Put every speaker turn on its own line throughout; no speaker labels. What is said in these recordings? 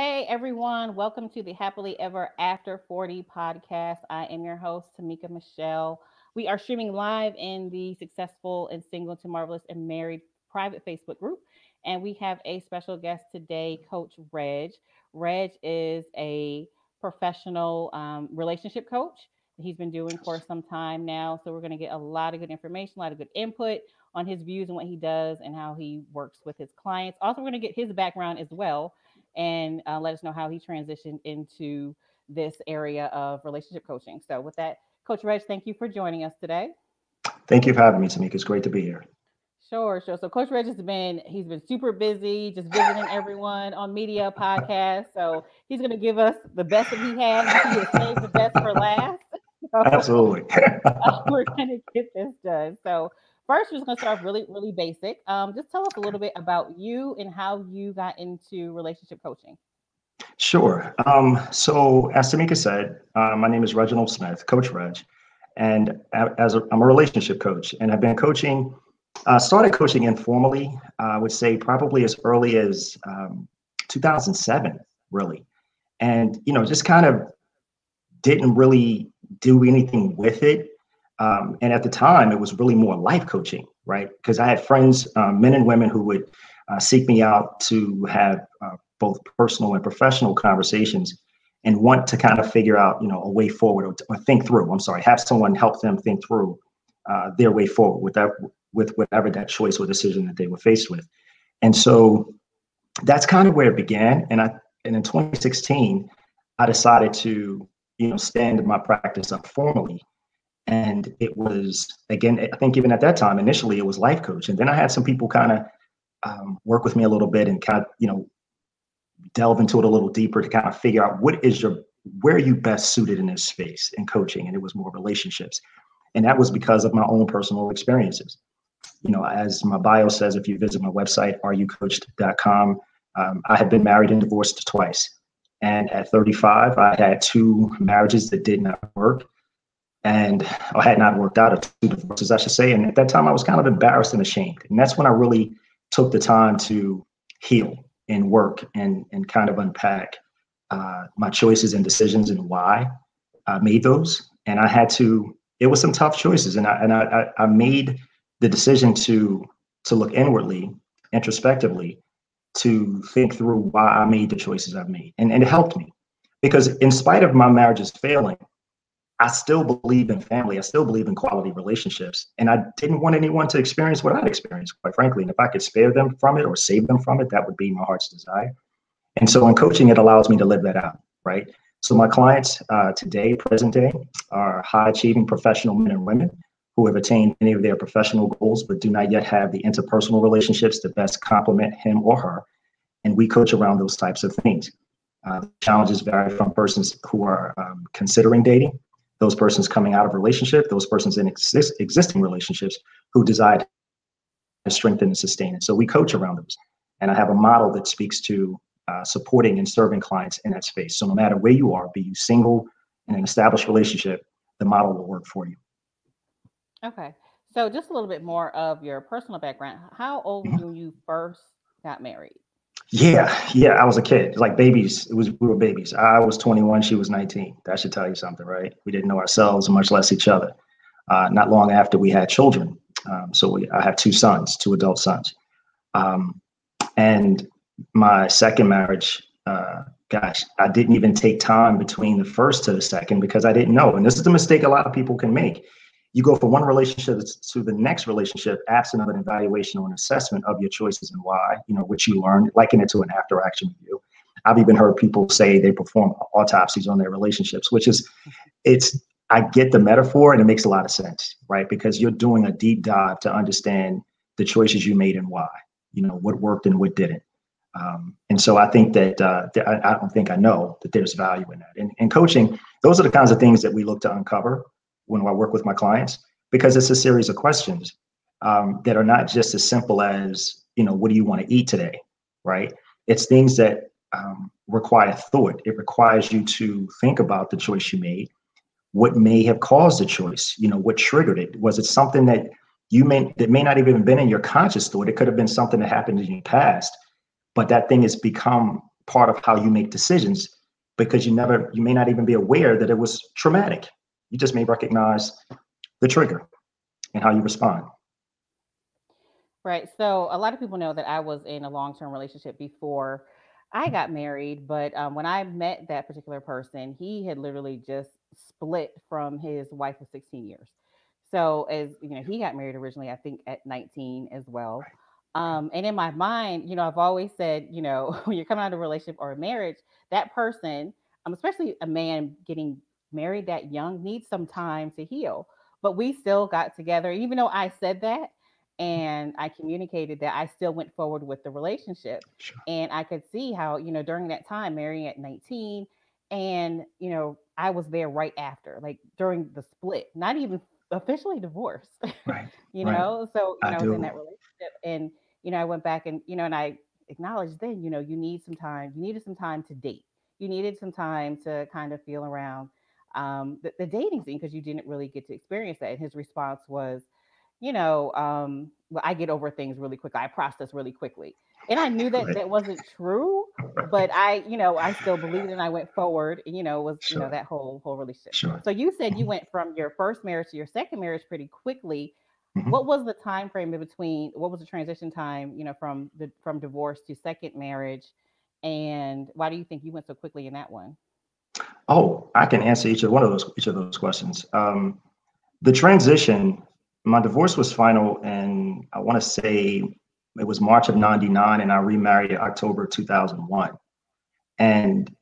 Hey everyone, welcome to the Happily Ever After 40 podcast. I am your host, Tamika Michelle. We are streaming live in the Successful and Single to Marvelous and Married private Facebook group. And we have a special guest today, Coach Reg. Reg is a professional relationship coach. He's been doing for some time now. So we're going to get a lot of good information, a lot of good input on his views and what he does and how he works with his clients. Also, we're going to get his background as well and let us know how he transitioned into this area of relationship coaching. So, with that, Coach Reg, thank you for joining us today.
Thank you for having me, Tamika. It's great to be here.
Sure. So Coach Reg he's been super busy, just visiting everyone on media podcasts. So he's going to give us the best that he has. We can get save the best for last. So
Absolutely.
we're going to get this done. So first, we're just going to start off really, really basic. Just tell us a little bit about you and how you got into relationship coaching.
Sure. So as Tamika said, my name is Reginald Smith, Coach Reg, and I'm a relationship coach, and I've been coaching. Started coaching informally. I would say probably as early as 2007, really, and just kind of didn't really do anything with it. And at the time, it was really more life coaching, right? Because I had friends, men and women, who would seek me out to have both personal and professional conversations and want to kind of figure out, a way forward or think through. I'm sorry, have someone help them think through their way forward with whatever that choice or decision that they were faced with. And so that's kind of where it began. And in 2016, I decided to, stand my practice up formally. And it was, again, I think even at that time, initially it was life coach. And then I had some people kind of work with me a little bit and kind of, delve into it a little deeper to kind of figure out where are you best suited in this space in coaching. And it was more relationships. And that was because of my own personal experiences. As my bio says, if you visit my website, areyoucoached.com, I had been married and divorced twice. And at 35, I had two marriages that did not work. And I had not worked out, of two divorces, I should say. And at that time, I was kind of embarrassed and ashamed. And that's when I really took the time to heal and work and kind of unpack my choices and decisions and why I made those. And it was some tough choices. And I made the decision to look inwardly, introspectively, to think through why I made the choices I've made. And it helped me because in spite of my marriages failing, I still believe in family. I still believe in quality relationships. And I didn't want anyone to experience what I'd experienced, quite frankly. And if I could spare them from it or save them from it, that would be my heart's desire. And so in coaching, it allows me to live that out, right? So my clients today, present day, are high achieving professional men and women who have attained many of their professional goals, but do not yet have the interpersonal relationships that best complement him or her. And we coach around those types of things. The challenges vary from persons who are considering dating, those persons coming out of relationship, those persons in existing relationships who desire to strengthen and sustain it. So we coach around those. And I have a model that speaks to supporting and serving clients in that space. So no matter where you are, be you single in an established relationship, the model will work for you.
Okay. So just a little bit more of your personal background. How old were you when you first got married?
Yeah, I was a kid, like babies. We were babies. I was 21, she was 19. That should tell you something, right? We didn't know ourselves, much less each other. Not long after we had children. I have two sons, two adult sons. And my second marriage, I didn't even take time between the first to the second because I didn't know. And this is the mistake a lot of people can make. You go from one relationship to the next relationship, absent of an evaluation or an assessment of your choices and why, which you learned, liken it to an after action review. I've even heard people say they perform autopsies on their relationships, I get the metaphor and it makes a lot of sense, right? Because you're doing a deep dive to understand the choices you made and why, what worked and what didn't. And so I think that I don't think I know that there's value in that. And in coaching, those are the kinds of things that we look to uncover when I work with my clients, because it's a series of questions that are not just as simple as, what do you want to eat today, right? It's things that require thought. It requires you to think about the choice you made, what may have caused the choice, what triggered it. Was it something that that may not even have been in your conscious thought? It could have been something that happened in your past, but that thing has become part of how you make decisions, because you may not even be aware that it was traumatic. You just may recognize the trigger and how you respond.
Right. So a lot of people know that I was in a long-term relationship before I got married, but when I met that particular person, he had literally just split from his wife of 16 years. So as you know, he got married originally, I think at 19 as well. And in my mind, I've always said, when you're coming out of a relationship or a marriage, that person, especially a man getting married that young, needs some time to heal. But we still got together, even though I said that and I communicated that, I still went forward with the relationship.
Sure.
And I could see how, during that time, marrying at 19, and, I was there right after, like during the split, not even officially divorced,
Right. Right.
So,
I
I was in
do.
that relationship, and, I went back and, and I acknowledged then, you need some time, you needed some time to date. You needed some time to kind of feel around the dating scene, because you didn't really get to experience that. And his response was, well, I get over things really quick. I process really quickly. And I knew that
Right.
that wasn't true, but I still believed, and I went forward, and, was,
Sure.
that whole relationship.
Sure.
So you said you
Mhm.
went from your first marriage to your second marriage pretty quickly.
Mhm.
What was the time frame in between? What was the transition time, from divorce to second marriage? And why do you think you went so quickly in that one?
Oh, I can answer each of those questions. The transition, my divorce was final, and I want to say it was March of '99, and I remarried in October 2001. And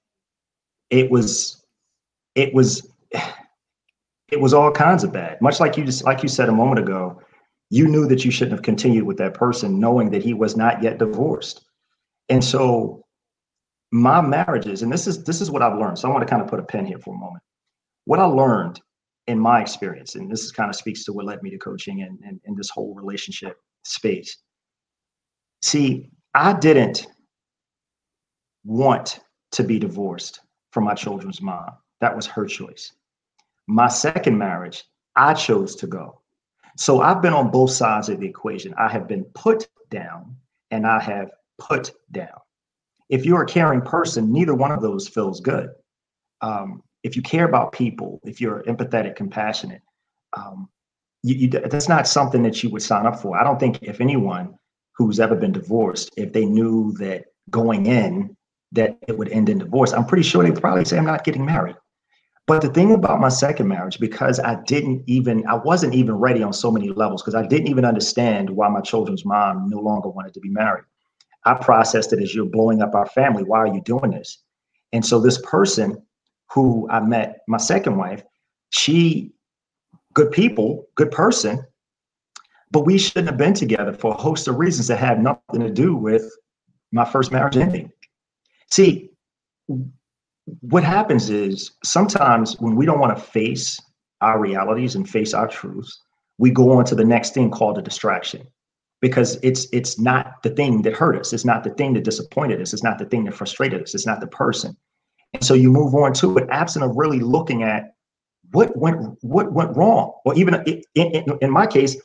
it was it was it was all kinds of bad. Much like you said a moment ago, you knew that you shouldn't have continued with that person, knowing that he was not yet divorced. And so my marriages, and this is what I've learned. So I want to kind of put a pin here for a moment. What I learned in my experience, and this is kind of speaks to what led me to coaching and this whole relationship space. See, I didn't want to be divorced from my children's mom. That was her choice. My second marriage, I chose to go. So I've been on both sides of the equation. I have been put down and I have put down. If you're a caring person, neither one of those feels good. If you care about people, if you're empathetic, compassionate, um, that's not something that you would sign up for. I don't think if anyone who's ever been divorced, if they knew that going in that it would end in divorce, I'm pretty sure they'd probably say I'm not getting married. But the thing about my second marriage, because I wasn't even ready on so many levels, because I didn't even understand why my children's mom no longer wanted to be married. I processed it as, you're blowing up our family. Why are you doing this? And so this person who I met, my second wife, she, good people, good person, but we shouldn't have been together for a host of reasons that had nothing to do with my first marriage ending. See, what happens is sometimes when we don't want to face our realities and face our truths, we go on to the next thing called a distraction, because it's not the thing that hurt us. It's not the thing that disappointed us. It's not the thing that frustrated us. It's not the person. And so you move on to it, absent of really looking at what went wrong, or even in my case,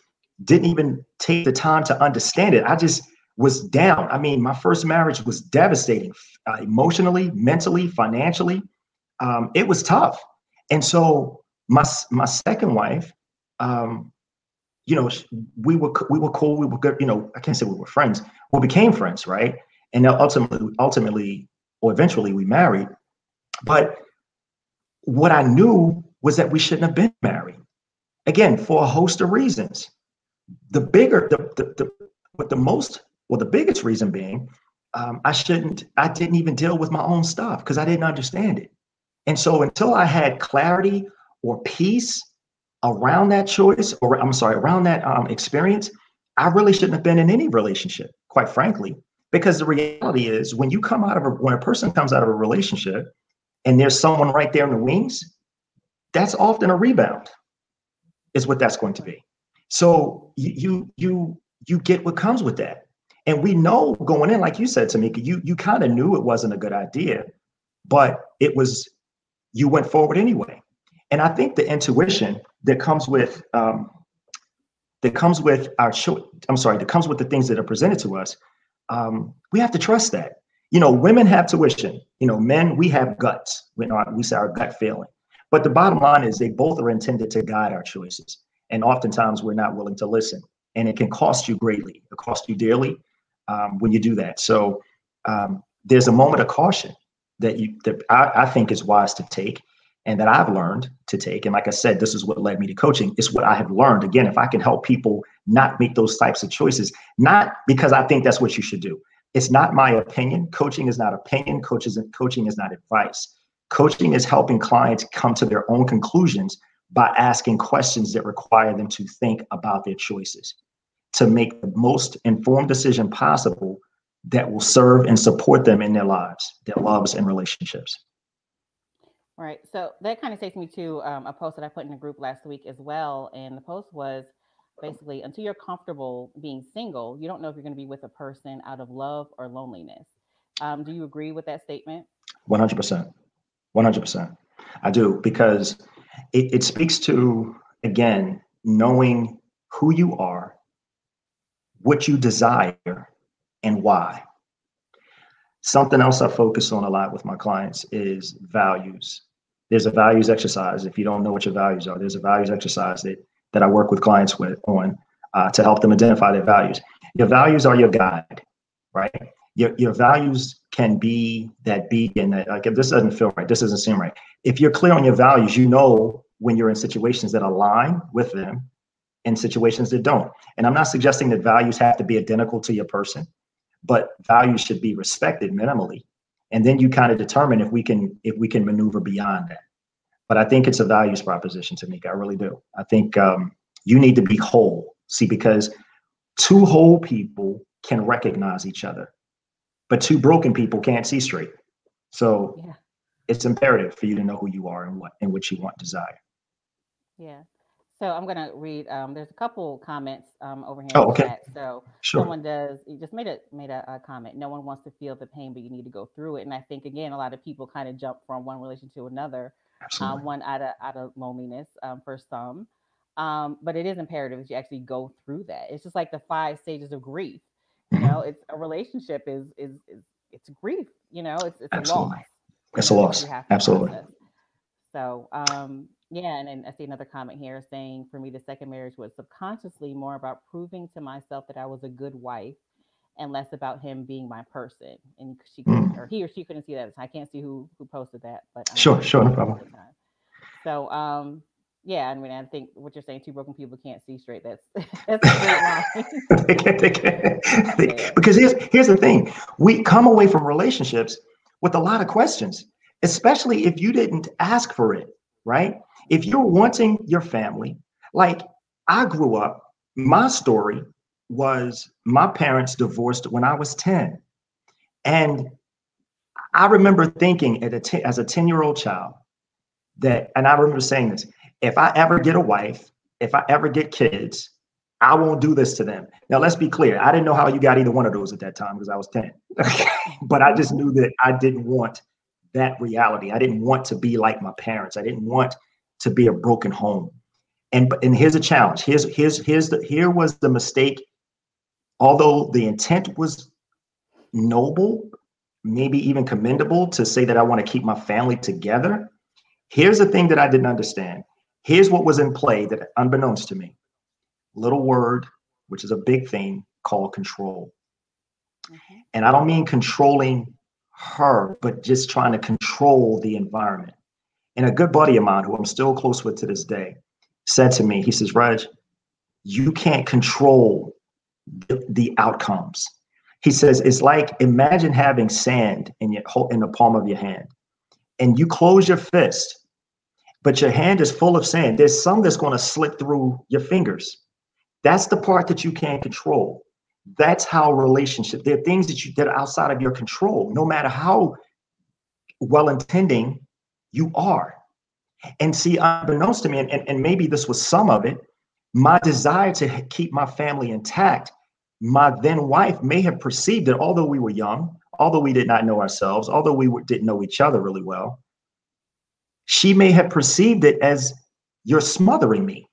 didn't even take the time to understand it. I just was down. I mean, my first marriage was devastating, emotionally, mentally, financially. It was tough. And so my second wife, um, we were cool. We were good. I can't say we were friends. We became friends, right? And now ultimately, or eventually, we married. But what I knew was that we shouldn't have been married. Again, for a host of reasons. The bigger, the but the most, well, the biggest reason being, I didn't even deal with my own stuff because I didn't understand it. And so until I had clarity or peace around that choice, or I'm sorry, around that experience, I really shouldn't have been in any relationship, quite frankly, because the reality is when a person comes out of a relationship and there's someone right there in the wings, that's often a rebound, is what that's going to be. So you get what comes with that. And we know going in, like you said, Tamika, you kind of knew it wasn't a good idea, but you went forward anyway. And I think the intuition that comes with that comes with the things that are presented to us, we have to trust that. Women have tuition. Men, we have guts. We say our gut feeling. But the bottom line is they both are intended to guide our choices. And oftentimes we're not willing to listen. And it can cost you greatly. It costs you dearly when you do that. So there's a moment of caution that I think is wise to take, and that I've learned to take. And like I said, this is what led me to coaching. It's what I have learned. Again, if I can help people not make those types of choices, not because I think that's what you should do. It's not my opinion. Coaching is not opinion. Coaching is not advice. Coaching is helping clients come to their own conclusions by asking questions that require them to think about their choices, to make the most informed decision possible that will serve and support them in their lives, their loves and relationships.
Right. So that kind of takes me to a post that I put in the group last week as well. And the post was basically, until you're comfortable being single, you don't know if you're going to be with a person out of love or loneliness. Do you agree with that statement?
100%. 100%. I do, because it speaks to, again, knowing who you are, what you desire, and why. Something else I focus on a lot with my clients is values. There's a values exercise. If you don't know what your values are, there's a values exercise that I work with clients on to help them identify their values. Your values are your guide, right? Your values can be that beacon that, like, if this doesn't feel right, this doesn't seem right. If you're clear on your values, when you're in situations that align with them and situations that don't. And I'm not suggesting that values have to be identical to your person, but values should be respected minimally. And then you kind of determine if we can maneuver beyond that. But I think it's a values proposition, Tamika. I really do. I think you need to be whole. See, because two whole people can recognize each other, but two broken people can't see straight. So yeah, it's imperative for you to know who you are and what you want, desire.
Yeah. So I'm gonna read. There's a couple comments over here in
Oh,
the
okay.
chat. So
Sure.
someone does. You just made a comment. No one wants to feel the pain, but you need to go through it. And I think again, a lot of people kind of jump from one relation to another.
Absolutely.
One out of loneliness for some. But it is imperative that you actually go through that. It's just like the 5 stages of grief. It's a relationship is it's grief. It's a loss.
Absolutely. It's a
That
loss.
you have to
Absolutely.
process. So, yeah, and then I see another comment here saying, for me, the second marriage was subconsciously more about proving to myself that I was a good wife and less about him being my person. And she couldn't, or he or she couldn't see that. I can't see who posted that, but
Sure, no problem.
So, yeah, I mean, I think what you're saying, two broken people can't see straight. That's a great line.
they can't. Because here's the thing: we come away from relationships with a lot of questions, especially if you didn't ask for it, right? If you're wanting your family, like I grew up, my story was my parents divorced when I was 10. And I remember thinking as a 10-year-old child and I remember saying this, if I ever get a wife, if I ever get kids, I won't do this to them. Now, let's be clear. I didn't know how you got either one of those at that time because I was 10. But I just knew that I didn't want that reality. I didn't want to be like my parents. I didn't want to be a broken home. And here's a challenge. Here was the mistake. Although the intent was noble, maybe even commendable, to say that I want to keep my family together. Here's the thing that I didn't understand. Here's what was in play that, unbeknownst to me, little word, which is a big thing, called control. Mm-hmm. And I don't mean controlling her, but just trying to control the environment. And a good buddy of mine, who I'm still close with to this day, said to me, he says, Reg, you can't control the outcomes. He says, it's like, imagine having sand in the palm of your hand, and you close your fist, but your hand is full of sand. There's some that's going to slip through your fingers. That's the part that you can't control. That's how relationship, there are things that are outside of your control, no matter how well-intending you are. And see, unbeknownst to me, and maybe this was some of it, my desire to keep my family intact, my then wife may have perceived that although we were young, although we did not know ourselves, although we didn't know each other really well, she may have perceived it as, you're smothering me,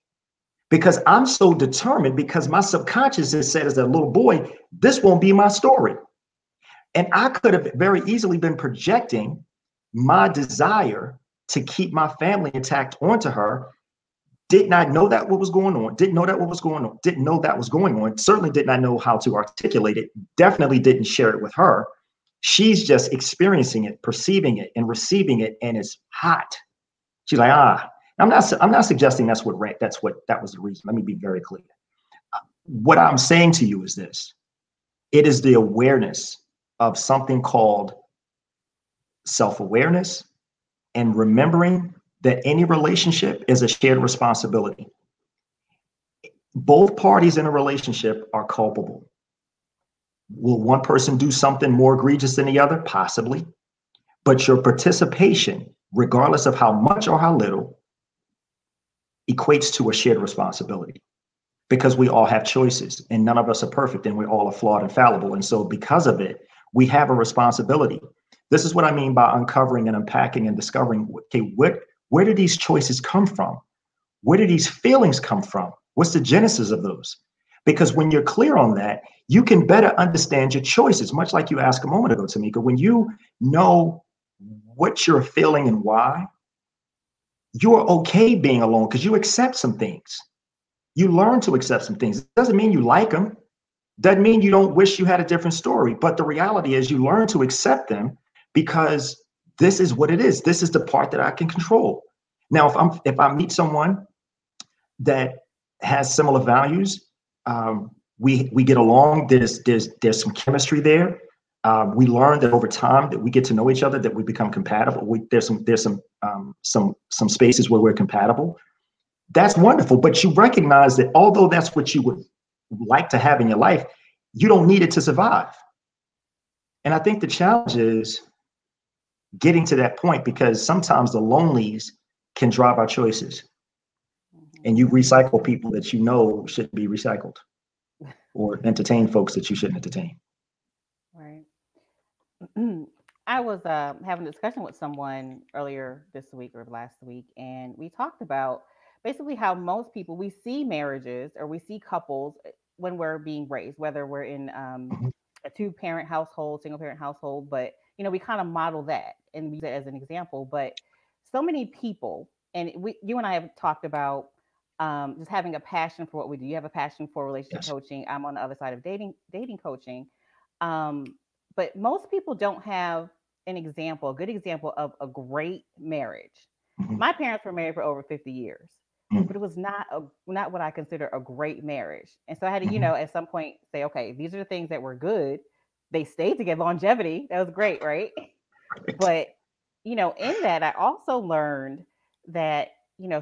because I'm so determined, because my subconscious has said as a little boy, this won't be my story. And I could have very easily been projecting my desire to keep my family intact onto her. Did not know that what was going on, didn't know that what was going on, didn't know that was going on, certainly did not know how to articulate it, definitely didn't share it with her. She's just experiencing it, perceiving it, and receiving it, and it's hot. She's like, I'm not suggesting that was the reason. Let me be very clear. What I'm saying to you is this. It is the awareness of something called self-awareness and remembering that any relationship is a shared responsibility. Both parties in a relationship are culpable. Will one person do something more egregious than the other? Possibly. But your participation, regardless of how much or how little, equates to a shared responsibility, because we all have choices and none of us are perfect and we're all flawed and fallible. And so because of it, we have a responsibility. This is what I mean by uncovering and unpacking and discovering, okay, where do these choices come from? Where do these feelings come from? What's the genesis of those? Because when you're clear on that, you can better understand your choices, much like you asked a moment ago, Tamika. When you know what you're feeling and why, you're okay being alone because you accept some things. You learn to accept some things. It doesn't mean you like them. Doesn't mean you don't wish you had a different story. But the reality is you learn to accept them because this is what it is. This is the part that I can control. Now, if I meet someone that has similar values, we get along. There's some chemistry there. We learn that over time that we get to know each other, that we become compatible. There's some spaces where we're compatible. That's wonderful. But you recognize that although that's what you would like to have in your life, you don't need it to survive. And I think the challenge is getting to that point, because sometimes the lonelies can drive our choices. And you recycle people that you know shouldn't be recycled, or entertain folks that you shouldn't entertain.
Right. I was having a discussion with someone earlier this week or last week, and we talked about basically how most people, we see marriages or we see couples when we're being raised, whether we're in
Mhm.
a two-parent household, single-parent household, but we kind of model that and we use it as an example. But so many people, and you and I have talked about just having a passion for what we do. You have a passion for relationship
Yes.
coaching. I'm on the other side of dating coaching. Um, but most people don't have a good example of a great marriage.
Mhm.
My parents were married for over 50 years,
Mhm.
but it was not what I consider a great marriage. And so I had to,
Mhm.
at some point say, okay, these are the things that were good. They stayed together, longevity. That was great, right?
Right.
But, in that, I also learned that,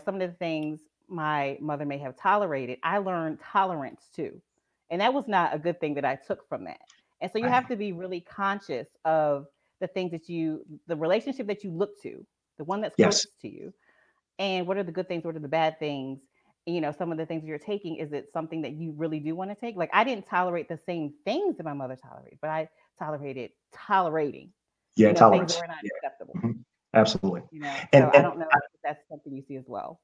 some of the things my mother may have tolerated, I learned tolerance too. And that was not a good thing that I took from that. And so you
Right.
have to be really conscious of the things the relationship that you look to, the one that's
Yes.
closest to you, and what are the good things, what are the bad things. Some of the things you're taking, is it something that you really do want to take? Like, I didn't tolerate the same things that my mother tolerated, but I tolerated tolerating,
Yeah.
things that
Tolerance.
were not
Yeah.
acceptable.
Mhm. Absolutely.
So I
And
don't know if that's something you see as well.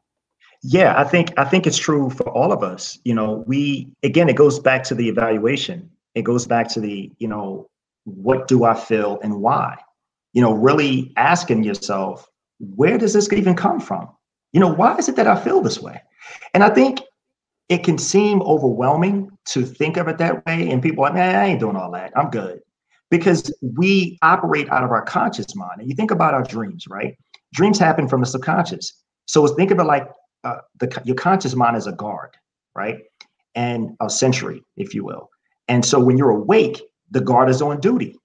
yeah, I think it's true for all of us. Again, it goes back to the evaluation. It goes back to what do I feel and why? Really asking yourself, where does this even come from? Why is it that I feel this way? And I think it can seem overwhelming to think of it that way. And people are like, man, I ain't doing all that. I'm good. Because we operate out of our conscious mind. And you think about our dreams, right? Dreams happen from the subconscious. So think of it like your conscious mind is a guard, right? And a sentry, if you will. And so when you're awake, the guard is on duty.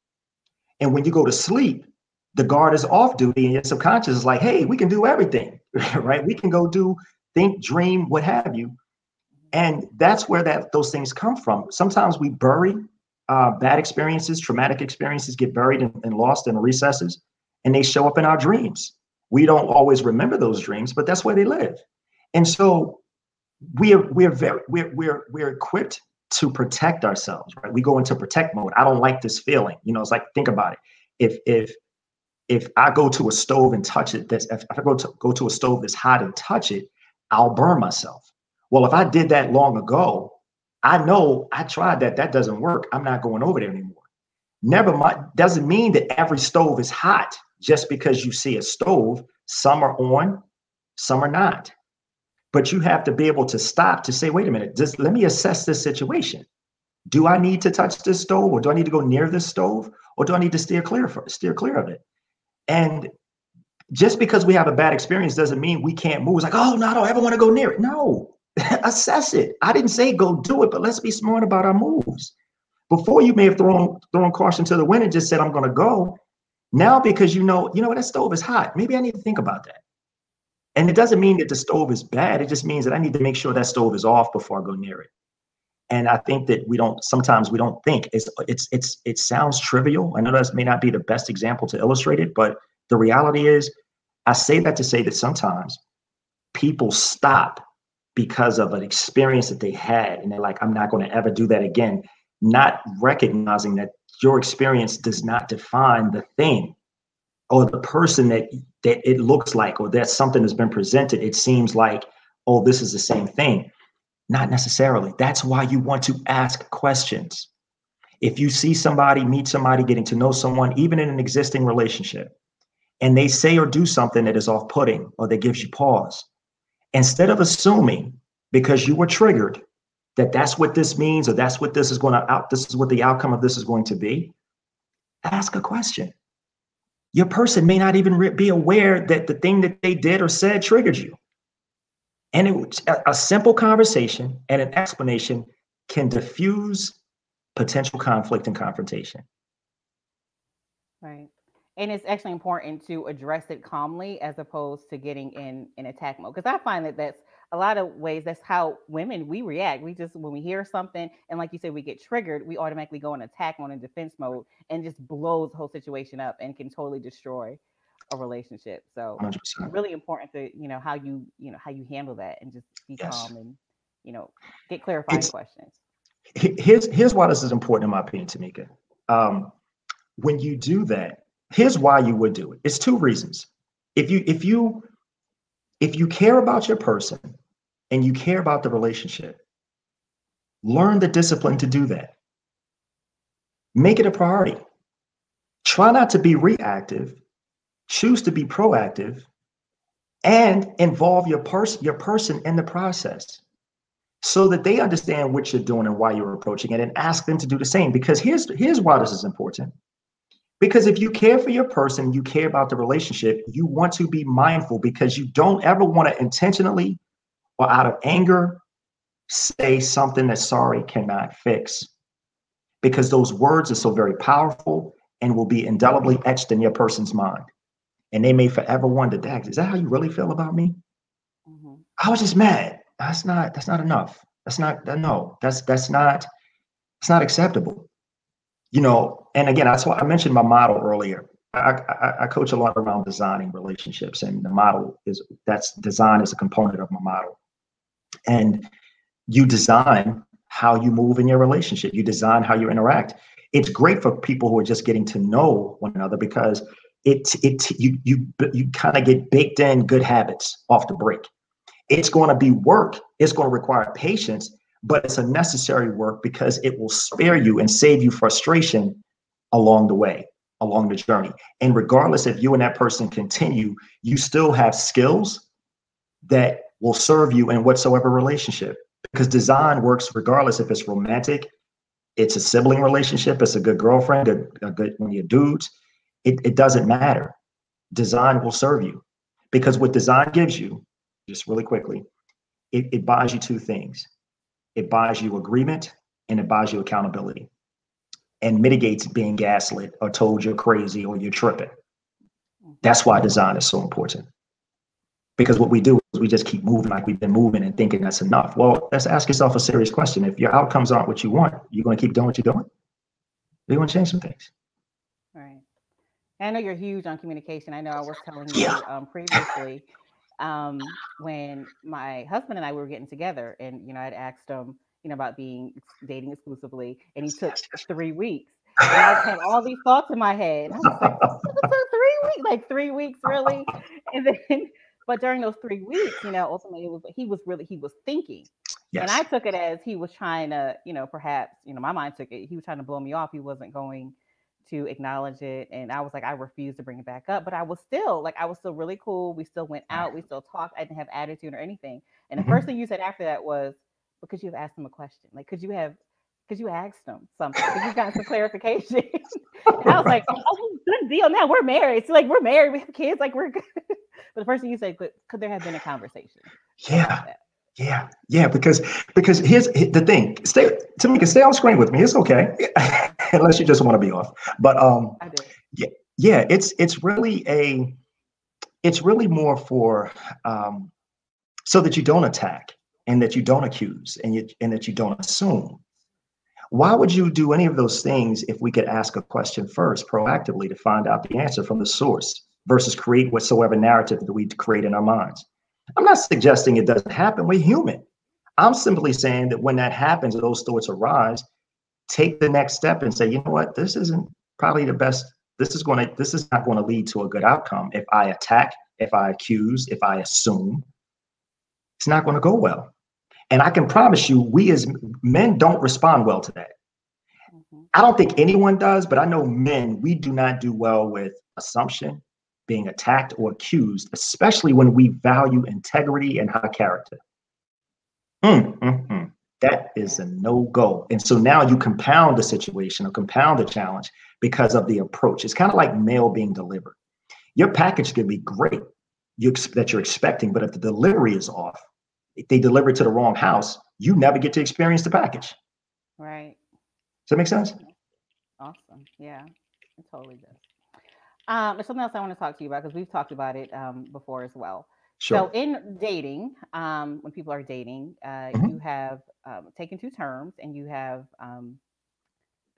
And when you go to sleep, the guard is off duty, and your subconscious is like, hey, we can do everything, right? We can go do, think, dream, what have you. And that's where those things come from. Sometimes we bury bad experiences, traumatic experiences get buried and lost in the recesses, and they show up in our dreams. We don't always remember those dreams, but that's where they live. And so we're equipped to protect ourselves, right? We go into protect mode. I don't like this feeling. It's like, think about it. If I go to a stove and touch it, if I go to a stove that's hot and touch it, I'll burn myself. Well, if I did that long ago, I know I tried that. That doesn't work. I'm not going over there anymore. Never mind, doesn't mean that every stove is hot just because you see a stove. Some are on, some are not. But you have to be able to stop to say, wait a minute, just let me assess this situation. Do I need to touch this stove, or do I need to go near this stove, or do I need to steer clear of it? And just because we have a bad experience doesn't mean we can't move. It's like, oh no, I don't ever want to go near it. No, assess it. I didn't say go do it, but let's be smart about our moves. Before you may have thrown caution to the wind and just said, I'm going to go. Now, because you know, that stove is hot. Maybe I need to think about that. And it doesn't mean that the stove is bad. It just means that I need to make sure that stove is off before I go near it. And I think that sometimes we don't think it sounds trivial. I know that may not be the best example to illustrate it, but the reality is, I say that to say that sometimes people stop because of an experience that they had. And they're like, I'm not going to ever do that again. Not recognizing that your experience does not define the thing or the person that it looks like, or that something has been presented. It seems like, oh, this is the same thing. Not necessarily. That's why you want to ask questions. If you see somebody, meet somebody, getting to know someone, even in an existing relationship, and they say or do something that is off-putting or that gives you pause, instead of assuming because you were triggered that that's what this means, or that's what this is this is what the outcome of this is going to be, ask a question. Your person may not even be aware that the thing that they did or said triggered you. And a simple conversation and an explanation can diffuse potential conflict and confrontation.
Right. And it's actually important to address it calmly as opposed to getting in attack mode. Because I find that that's a lot of ways that's how women we react. We just when we hear something and like you said, we get triggered, we automatically go in attack mode and defense mode and just blows the whole situation up and can totally destroy a relationship. So
100%.
really important to how you handle that and just be
Yes.
calm and get clarifying
It's
questions.
here's why this is important in my opinion, Tamika. Um, when you do that, here's why you would do it. It's two reasons. If you care about your person and you care about the relationship, learn the discipline to do that. Make it a priority. Try not to be reactive. Choose to be proactive and involve your person in the process so that they understand what you're doing and why you're approaching it, and ask them to do the same. Because here's why this is important. Because if you care for your person, you care about the relationship, you want to be mindful, because you don't ever want to intentionally or out of anger say something that sorry cannot fix. Because those words are so very powerful and will be indelibly etched in your person's mind. And they may forever wonder, Dax, is that how you really feel about me?
Hmm.
I was just mad. That's not enough. That's not no. That's not acceptable. And again, that's why I mentioned my model earlier. I coach a lot around designing relationships, and the model that's design is a component of my model. And you design how you move in your relationship. You design how you interact. It's great for people who are just getting to know one another, because you kind of get baked in good habits off the break. It's going to be work. It's going to require patience, but it's a necessary work because it will spare you and save you frustration along the way, along the journey. And regardless if you and that person continue, you still have skills that will serve you in whatsoever relationship, because design works regardless if it's romantic, it's a sibling relationship, it's a good girlfriend, a good when you're dudes, it doesn't matter. Design will serve you, because what design gives you, just really quickly, it buys you two things. It buys you agreement and it buys you accountability, and mitigates being gaslit or told you're crazy or you're tripping.
Hmm.
That's why design is so important. Because what we do is we just keep moving like we've been moving and thinking that's enough. Well, let's ask yourself a serious question. If your outcomes aren't what you want, you're going to keep doing what you're doing? Or you want to change some things?
Right. I know you're huge on communication. I know I was telling
Yeah.
you previously when my husband and I were getting together, and I'd asked him, about dating exclusively, and he took
Yes.
3 weeks, and I had all these thoughts in my head, and I was like, "It took 3 weeks, like 3 weeks, really?" And then, but during those 3 weeks, ultimately he was thinking, and I
Yes.
took it as he was trying to, perhaps, my mind took it, he was trying to blow me off. He wasn't going to acknowledge it. And I was like, I refused to bring it back up, but I was still really cool. We still went out, we still talked. I didn't have attitude or anything. And the first thing you said after that was, because you have asked him a question. Like, could you ask him something? Because you've gotten some clarification. And I was like, oh, good deal. Now we're married. So like, we're married. We have kids. Like, we're good. But the first thing you said, could there have been a conversation about that?
Yeah. Because here's the thing. Stay on screen with me. It's okay, unless you just want to be off. But
I did.
yeah. It's really more for so that you don't attack and that you don't accuse and that you don't assume. Why would you do any of those things if we could ask a question first proactively to find out the answer from the source versus create whatsoever narrative that we create in our minds? I'm not suggesting it doesn't happen. We're human. I'm simply saying that when that happens, or those thoughts arise, take the next step and say, you know what, this isn't probably the best. This is not going to lead to a good outcome. If I attack, if I accuse, if I assume, it's not going to go well. And I can promise you, we as men don't respond well to that. I don't think anyone does, but I know men, we do not do well with assumption, being attacked or accused, especially when we value integrity and high character. That is a no-go. And so now you compound the situation or compound the challenge because of the approach. It's kind of like mail being delivered. Your package could be great that you're expecting, but if the delivery is off, if they deliver it to the wrong house, you never get to experience the package.
Right.
Does that make sense?
Awesome. Yeah, it totally does. There's something else I want to talk to you about because we've talked about it before as well.
Sure.
So in dating, when people are dating, you have taken two terms and you have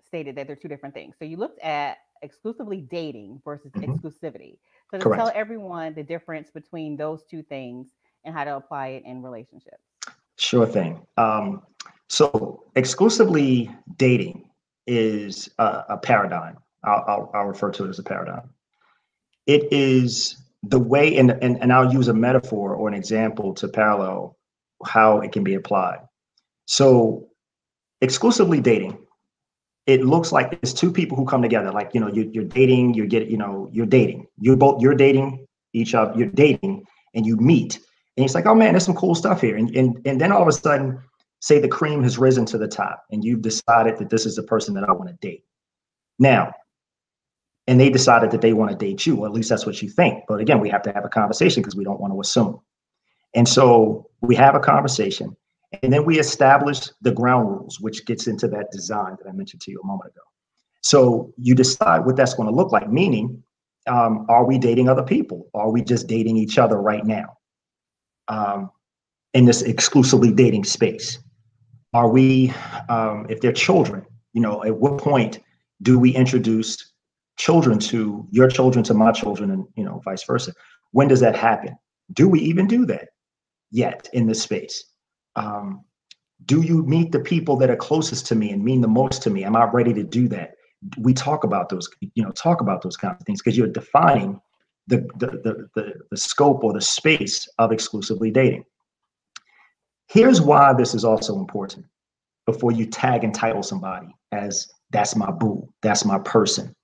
stated that they're two different things. So you looked at exclusively dating versus exclusivity. So to tell everyone the difference between those two things and how to apply it in relationships.
Sure thing. So exclusively dating is a paradigm. I'll refer to it as a paradigm. It is the way, and I'll use a metaphor or an example to parallel how it can be applied. So exclusively dating, it looks like it's two people who come together. Like, you're dating, you're dating, you're dating each other, you're dating and you meet. And it's like, oh man, there's some cool stuff here. And then all of a sudden, say the cream has risen to the top and you've decided that this is the person that I want to date. Now, and they decided that they want to date you, or at least that's what you think. But again, we have to have a conversation because we don't want to assume. And so we have a conversation and then we establish the ground rules, which gets into that design that I mentioned to you a moment ago. So you decide what that's going to look like, meaning, are we dating other people? Are we just dating each other right now? In this exclusively dating space? Are we, if they're children, at what point do we introduce children to your children to my children and, vice versa? When does that happen? Do we even do that yet in this space? Do you meet the people that are closest to me and mean the most to me? Am I ready to do that? We talk about those, kinds of things because you're defining the scope or the space of exclusively dating. Here's why this is also important before you tag and title somebody as that's my boo, that's my person.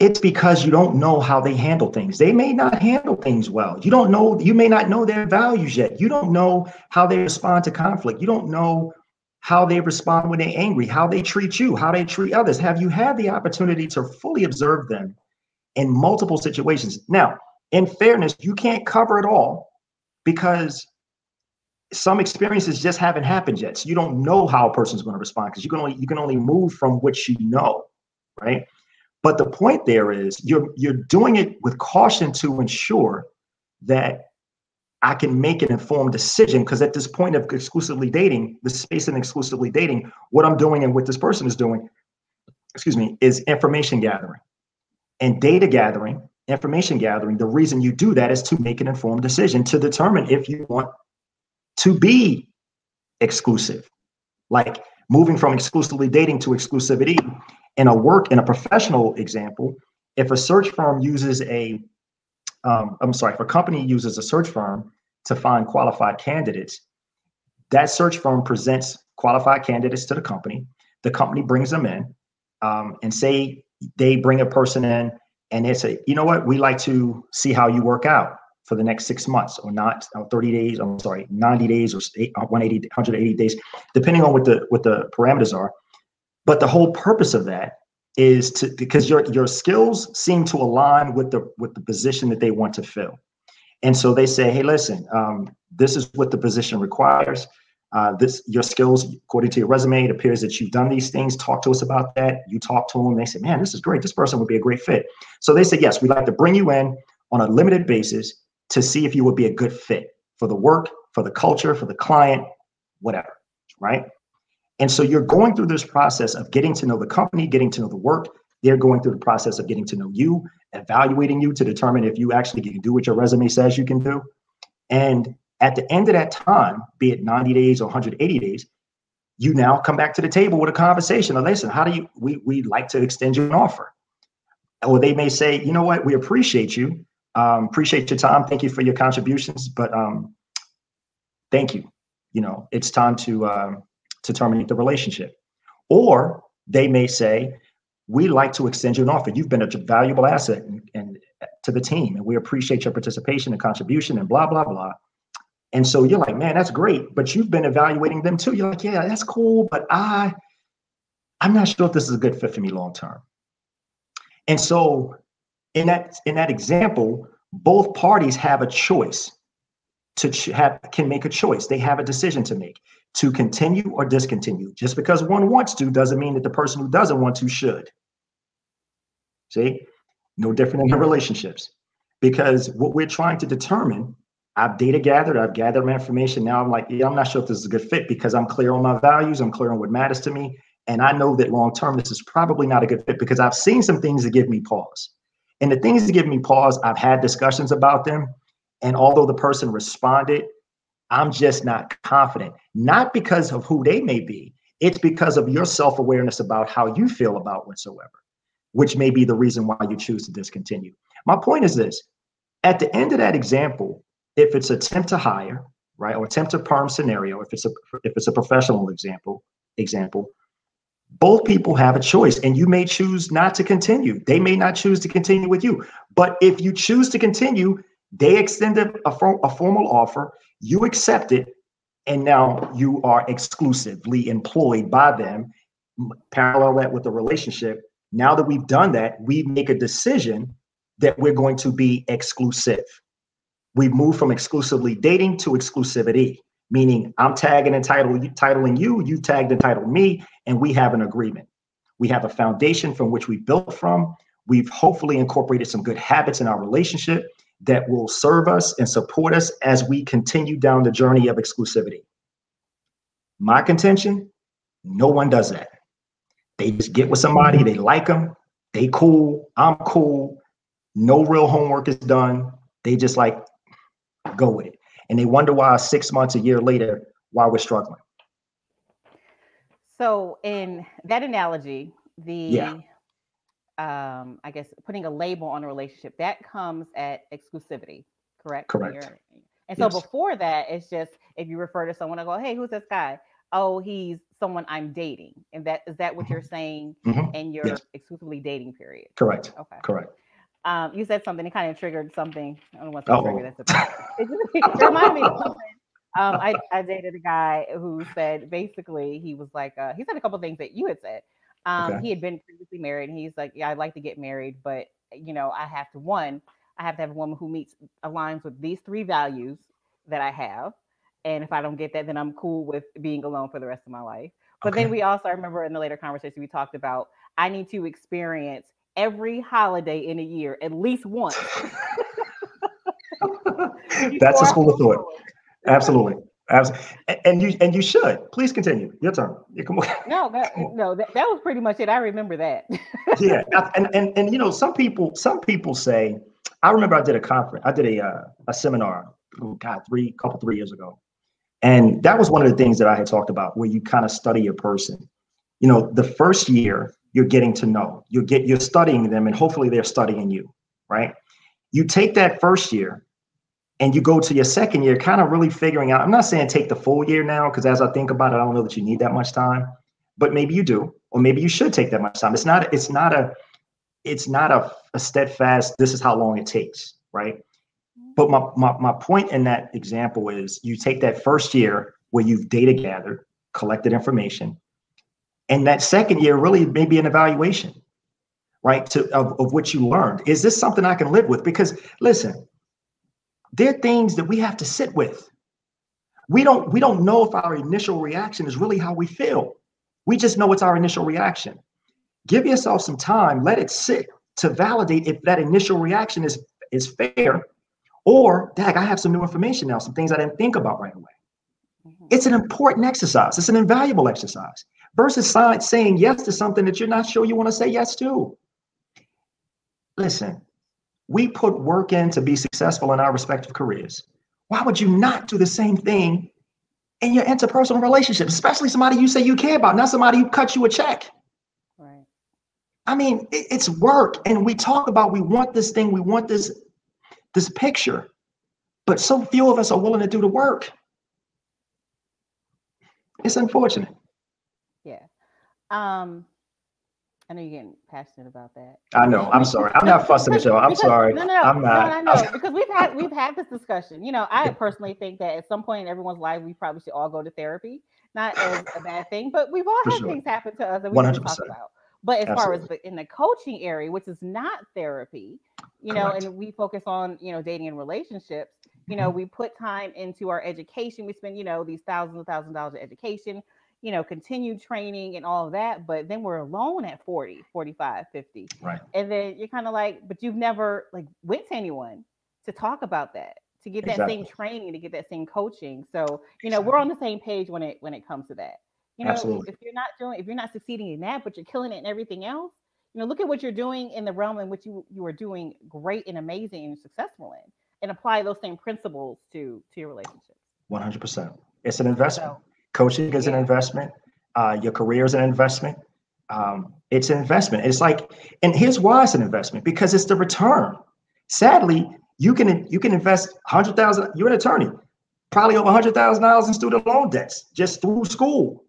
It's because you don't know how they handle things. They may not handle things well. You may not know their values yet. You don't know how they respond to conflict. You don't know how they respond when they're angry, how they treat you, how they treat others. Have you had the opportunity to fully observe them in multiple situations? Now, in fairness, you can't cover it all because some experiences just haven't happened yet. So you don't know how a person's going to respond because you can only move from what you know, right? But the point there is you're doing it with caution to ensure that I can make an informed decision, because at this point of exclusively dating, the space in exclusively dating, what I'm doing and what this person is doing, is information gathering and data gathering, information gathering. The reason you do that is to make an informed decision to determine if you want to be exclusive, like moving from exclusively dating to exclusivity. In a professional example, if a search firm uses if a company uses a search firm to find qualified candidates, that search firm presents qualified candidates to the company. The company brings them in, and say they bring a person in and they say, you know what, we like to see how you work out for the next 6 months or not, or 30 days, I'm sorry, 90 days or 180, 180 days, depending on what the parameters are. But the whole purpose of that is because your skills seem to align with the position that they want to fill. And so they say, hey, listen, this is what the position requires. Your skills, according to your resume, it appears that you've done these things. Talk to us about that. You talk to them. They say, man, this is great. This person would be a great fit. So they say, yes, we'd like to bring you in on a limited basis to see if you would be a good fit for the work, for the culture, for the client, whatever, right? And so you're going through this process of getting to know the company, getting to know the work. They're going through the process of getting to know you, evaluating you to determine if you actually can do what your resume says you can do. And at the end of that time, be it 90 days or 180 days, you now come back to the table with a conversation. Or listen, how do we'd like to extend you an offer. Or they may say, you know what, we appreciate you. Appreciate your time. Thank you for your contributions. But thank you. It's time to terminate the relationship. Or they may say, we'd like to extend you an offer. You've been a valuable asset and to the team, and we appreciate your participation and contribution and blah, blah, blah. And so you're like, man, that's great. But you've been evaluating them too. You're like, yeah, that's cool. But I'm not sure if this is a good fit for me long term. And so in that example, both parties have a choice can make a choice. They have a decision to make to continue or discontinue. Just because one wants to doesn't mean that the person who doesn't want to should. See, no different in the relationships, because what we're trying to determine, I've gathered my information. Now I'm like, yeah, I'm not sure if this is a good fit because I'm clear on my values. I'm clear on what matters to me. And I know that long term, this is probably not a good fit because I've seen some things that give me pause. And the things that give me pause, I've had discussions about them. And although the person responded, I'm just not confident, not because of who they may be. It's because of your self-awareness about how you feel about whatsoever, which may be the reason why you choose to discontinue. My point is this: at the end of that example, if it's attempt to hire, right, or attempt to perm scenario, if it's a professional example, both people have a choice, and you may choose not to continue. They may not choose to continue with you, but if you choose to continue, they extended a formal offer, you accept it, and now you are exclusively employed by them. Parallel that with the relationship. Now that we've done that, we make a decision that we're going to be exclusive. We've moved from exclusively dating to exclusivity, meaning I'm tagging and titling you, you tagged and titled me, and we have an agreement. We have a foundation from which we built from. We've hopefully incorporated some good habits in our relationship that will serve us and support us as we continue down the journey of exclusivity. My contention, no one does that. They just get with somebody, they like them, they cool, I'm cool, no real homework is done. They just like go with it. And they wonder why 6 months, a year later, why we're struggling.
So in that analogy, I guess putting a label on a relationship, that comes at exclusivity, correct?
Correct.
And so before that, it's just if you refer to someone and go, hey, who's this guy? Oh, he's someone I'm dating. And is that what you're saying in your exclusively dating period?
Correct.
Okay.
Correct.
You said something, it kind of triggered something. I don't want to trigger that. It reminded me of something. I dated a guy who said basically he was like, he said a couple of things that you had said. He had been previously married, and he's like, yeah, I'd like to get married, but I have to have a woman who aligns with these 3 values that I have. And if I don't get that, then I'm cool with being alone for the rest of my life. But then I remember in the later conversation, we talked about, I need to experience every holiday in a year at least once.
That's a school of thought. Absolutely. And you should. Please continue. Your turn.
No, that was pretty much it. I remember that.
Yeah. And some people say, I remember I did a conference. I did a seminar, 3 years ago. And that was one of the things that I had talked about, where you kind of study your person. The first year you're getting to know, you're studying them, and hopefully they're studying you, right? You take that first year and you go to your second year, kind of really figuring out. I'm not saying take the full year now, because as I think about it, I don't know that you need that much time, but maybe you do, or maybe you should take that much time. It's not it's not a steadfast, this is how long it takes, right? But my point in that example is you take that first year where you've data gathered, collected information, and that second year really may be an evaluation, right? Of what you learned. Is this something I can live with? Because listen, there are things that we have to sit with. We don't know if our initial reaction is really how we feel. We just know it's our initial reaction. Give yourself some time, let it sit to validate if that initial reaction is fair, or dag, I have some new information now, some things I didn't think about right away. It's an important exercise. It's an invaluable exercise versus saying yes to something that you're not sure you want to say yes to. Listen, we put work in to be successful in our respective careers. Why would you not do the same thing in your interpersonal relationships, especially somebody you say you care about, not somebody who cut you a check?
Right.
I mean, it's work. And we talk about, we want this thing, we want this picture, but so few of us are willing to do the work. It's unfortunate.
Yeah. I know you're getting passionate about that.
I know. I'm sorry. I'm not fussing at y'all. I'm sorry.
No,
I'm not.
I know, because we've had this discussion. You know, I personally think that at some point in everyone's life, we probably should all go to therapy. Not as a bad thing, but we've all had things happen to us that we need to talk about. But as far as in the coaching area, which is not therapy, you know, and we focus on, you know, dating and relationships, you know, we put time into our education. We spend, you know, these thousands of dollars of education, you know, continued training and all of that. But then we're alone at 40, 45, 50.
Right.
And then you're kind of like, but you've never like went to anyone to talk about that, to get that same training, to get that same coaching. So, you know, we're on the same page when it comes to that. You know, if you're not succeeding in that, but you're killing it in everything else, you know, look at what you're doing in the realm in which you are doing great and amazing and successful in, and apply those same principles to your relationships.
100%. It's an investment. Coaching is an investment. Your career is an investment. It's an investment. It's like, and here's why it's an investment, because it's the return. Sadly, you can invest $100,000. You're an attorney, probably over $100,000 in student loan debts just through school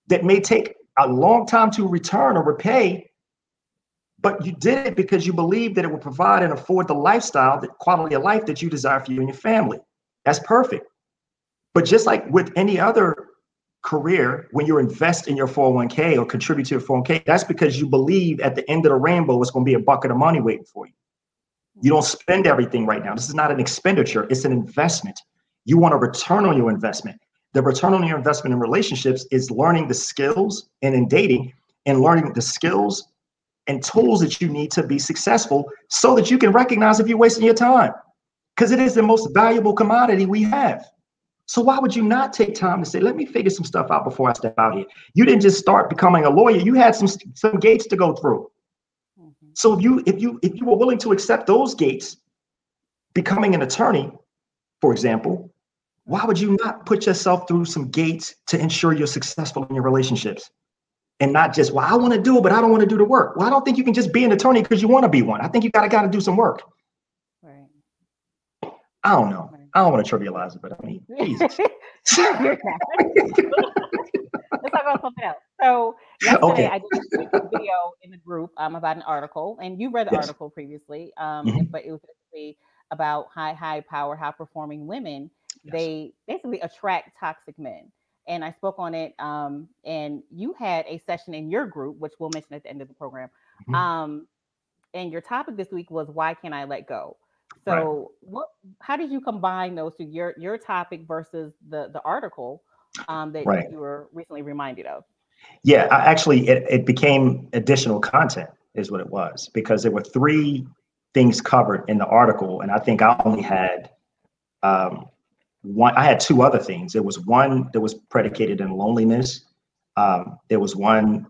that may take a long time to return or repay. But you did it because you believe that it will provide and afford the lifestyle, the quality of life that you desire for you and your family. That's perfect. But just like with any other career, when you invest in your 401k or contribute to your 401k, that's because you believe at the end of the rainbow, it's going to be a bucket of money waiting for you. You don't spend everything right now. This is not an expenditure. It's an investment. You want a return on your investment. The return on your investment in relationships is learning the skills, and in dating, and learning the skills and tools that you need to be successful so that you can recognize if you're wasting your time, because it is the most valuable commodity we have. So why would you not take time to say, let me figure some stuff out before I step out here? You didn't just start becoming a lawyer. You had some gates to go through. So if you were willing to accept those gates, becoming an attorney, for example, why would you not put yourself through some gates to ensure you're successful in your relationships? And not just, well, I want to do it, but I don't want to do the work. Well, I don't think you can just be an attorney because you want to be one. I think you got to do some work.
Right.
I don't know. I don't want to trivialize it, but I mean, Jesus.
Let's talk about something else. So yesterday I did a video in the group about an article, and you read the article previously, but it was basically about high power, high performing women. They basically attract toxic men. And I spoke on it, and you had a session in your group, which we'll mention at the end of the program. And your topic this week was, why can't I let go? So how did you combine those two, your topic versus the article that you were recently reminded of?
Yeah, it became additional content is what it was, because there were 3 things covered in the article. And I think I only had one. I had 2 other things. There was one that was predicated in loneliness. There was one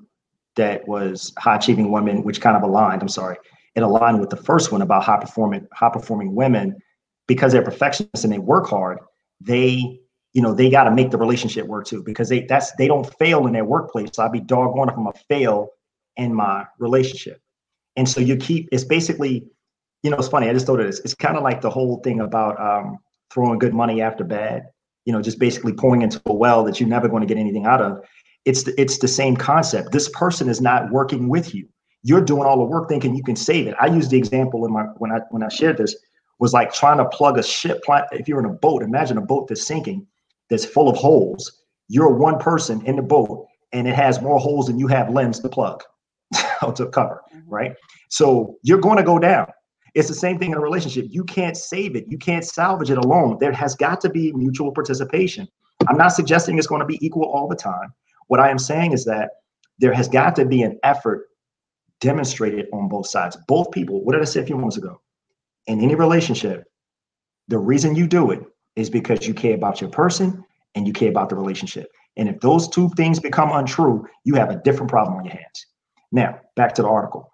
that was high achieving women, which kind of aligned. It aligned with the first one about high performing women, because they're perfectionists and they work hard. They got to make the relationship work too, because they don't fail in their workplace. So I'd be doggone if I'm gonna fail in my relationship. And so it's basically, it's funny. I just thought of this. It's kind of like the whole thing about throwing good money after bad, just basically pouring into a well that you're never going to get anything out of. It's the same concept. This person is not working with you. You're doing all the work thinking you can save it. I used the example in my when I shared this was like trying to plug a ship. If you're in a boat, imagine a boat that's sinking, that's full of holes. You're one person in the boat, and it has more holes than you have limbs to plug to cover, right? So you're going to go down. It's the same thing in a relationship. You can't save it. You can't salvage it alone. There has got to be mutual participation. I'm not suggesting it's going to be equal all the time. What I am saying is that there has got to be an effort demonstrated on both sides. Both people, what did I say a few moments ago? In any relationship, the reason you do it is because you care about your person and you care about the relationship. And if those two things become untrue, you have a different problem on your hands. Now, back to the article.